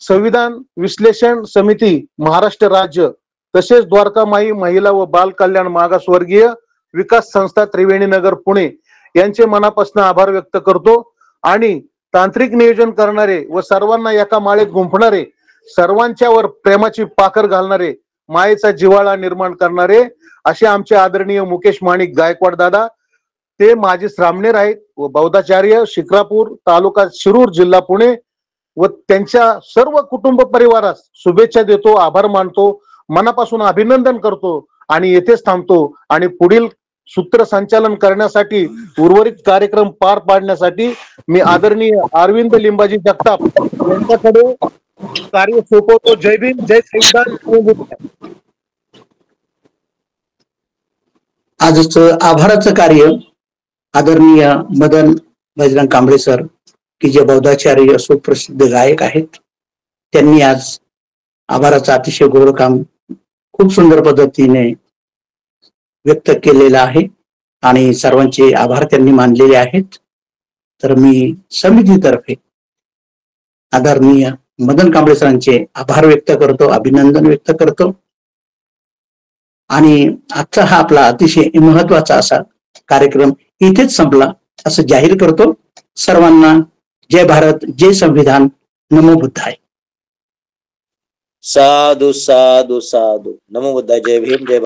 संविधान विश्लेषण समिती महाराष्ट्र राज्य, तसेच द्वारकामाई महिला व बाल कल्याण मागासवर्गीय विकास संस्था त्रिवेणीनगर पुणे यांचे मनापासून आभार व्यक्त करतो. आणि तांत्रिक नियोजन करणारे व सर्वांना एका माळेत गुंफणारे, सर्वांच्यावर प्रेमाची पाखर घालणारे, मायेचा जिव्हाळा निर्माण करणारे असे आमचे आदरणीय मुकेश माणिक गायकवाड दादा, ते माझे श्रामणेर आहेत व बौद्धाचार्य, शिक्रापूर तालुका शिरूर जिल्हा पुणे, व त्यांच्या सर्व कुटुंब परिवारास शुभेच्छा देतो, आभार मानतो, मनापासून अभिनंदन करतो आणि येथेच थांबतो. आणि पुढील सूत्रसंचालन करण्यासाठी, उर्वरित कार्यक्रम पार पाडण्यासाठी मी आदरणीय अरविंद लिंबाजी जगताप यांच्याकडे कार्य सोपवतो. जय भीम, जय संविधान. आजचं आभाराचं कार्य आदरणीय मदन बजरंग कांबळे सर, की जे बौद्धाचार्य सुप्रसिद्ध गायक आहेत, त्यांनी आज आभाराचं अतिशय गोड काम खूप सुंदर पद्धतीने व्यक्त केलेलं आहे आणि सर्वांचे आभार त्यांनी मानलेले आहेत. तर मी समितीतर्फे आदरणीय मदन कांबळे सरांचे आभार व्यक्त करतो, अभिनंदन व्यक्त करतो. आणि आजचा हा आपला अतिशय महत्वाचा असा कार्यक्रम इथेच संपला असं जाहीर करतो. सर्वांना जय भारत, जय संविधान, नमो बुद्धाय. साधु साधु साधु, नमो बुद्धाय. जय भीम, जय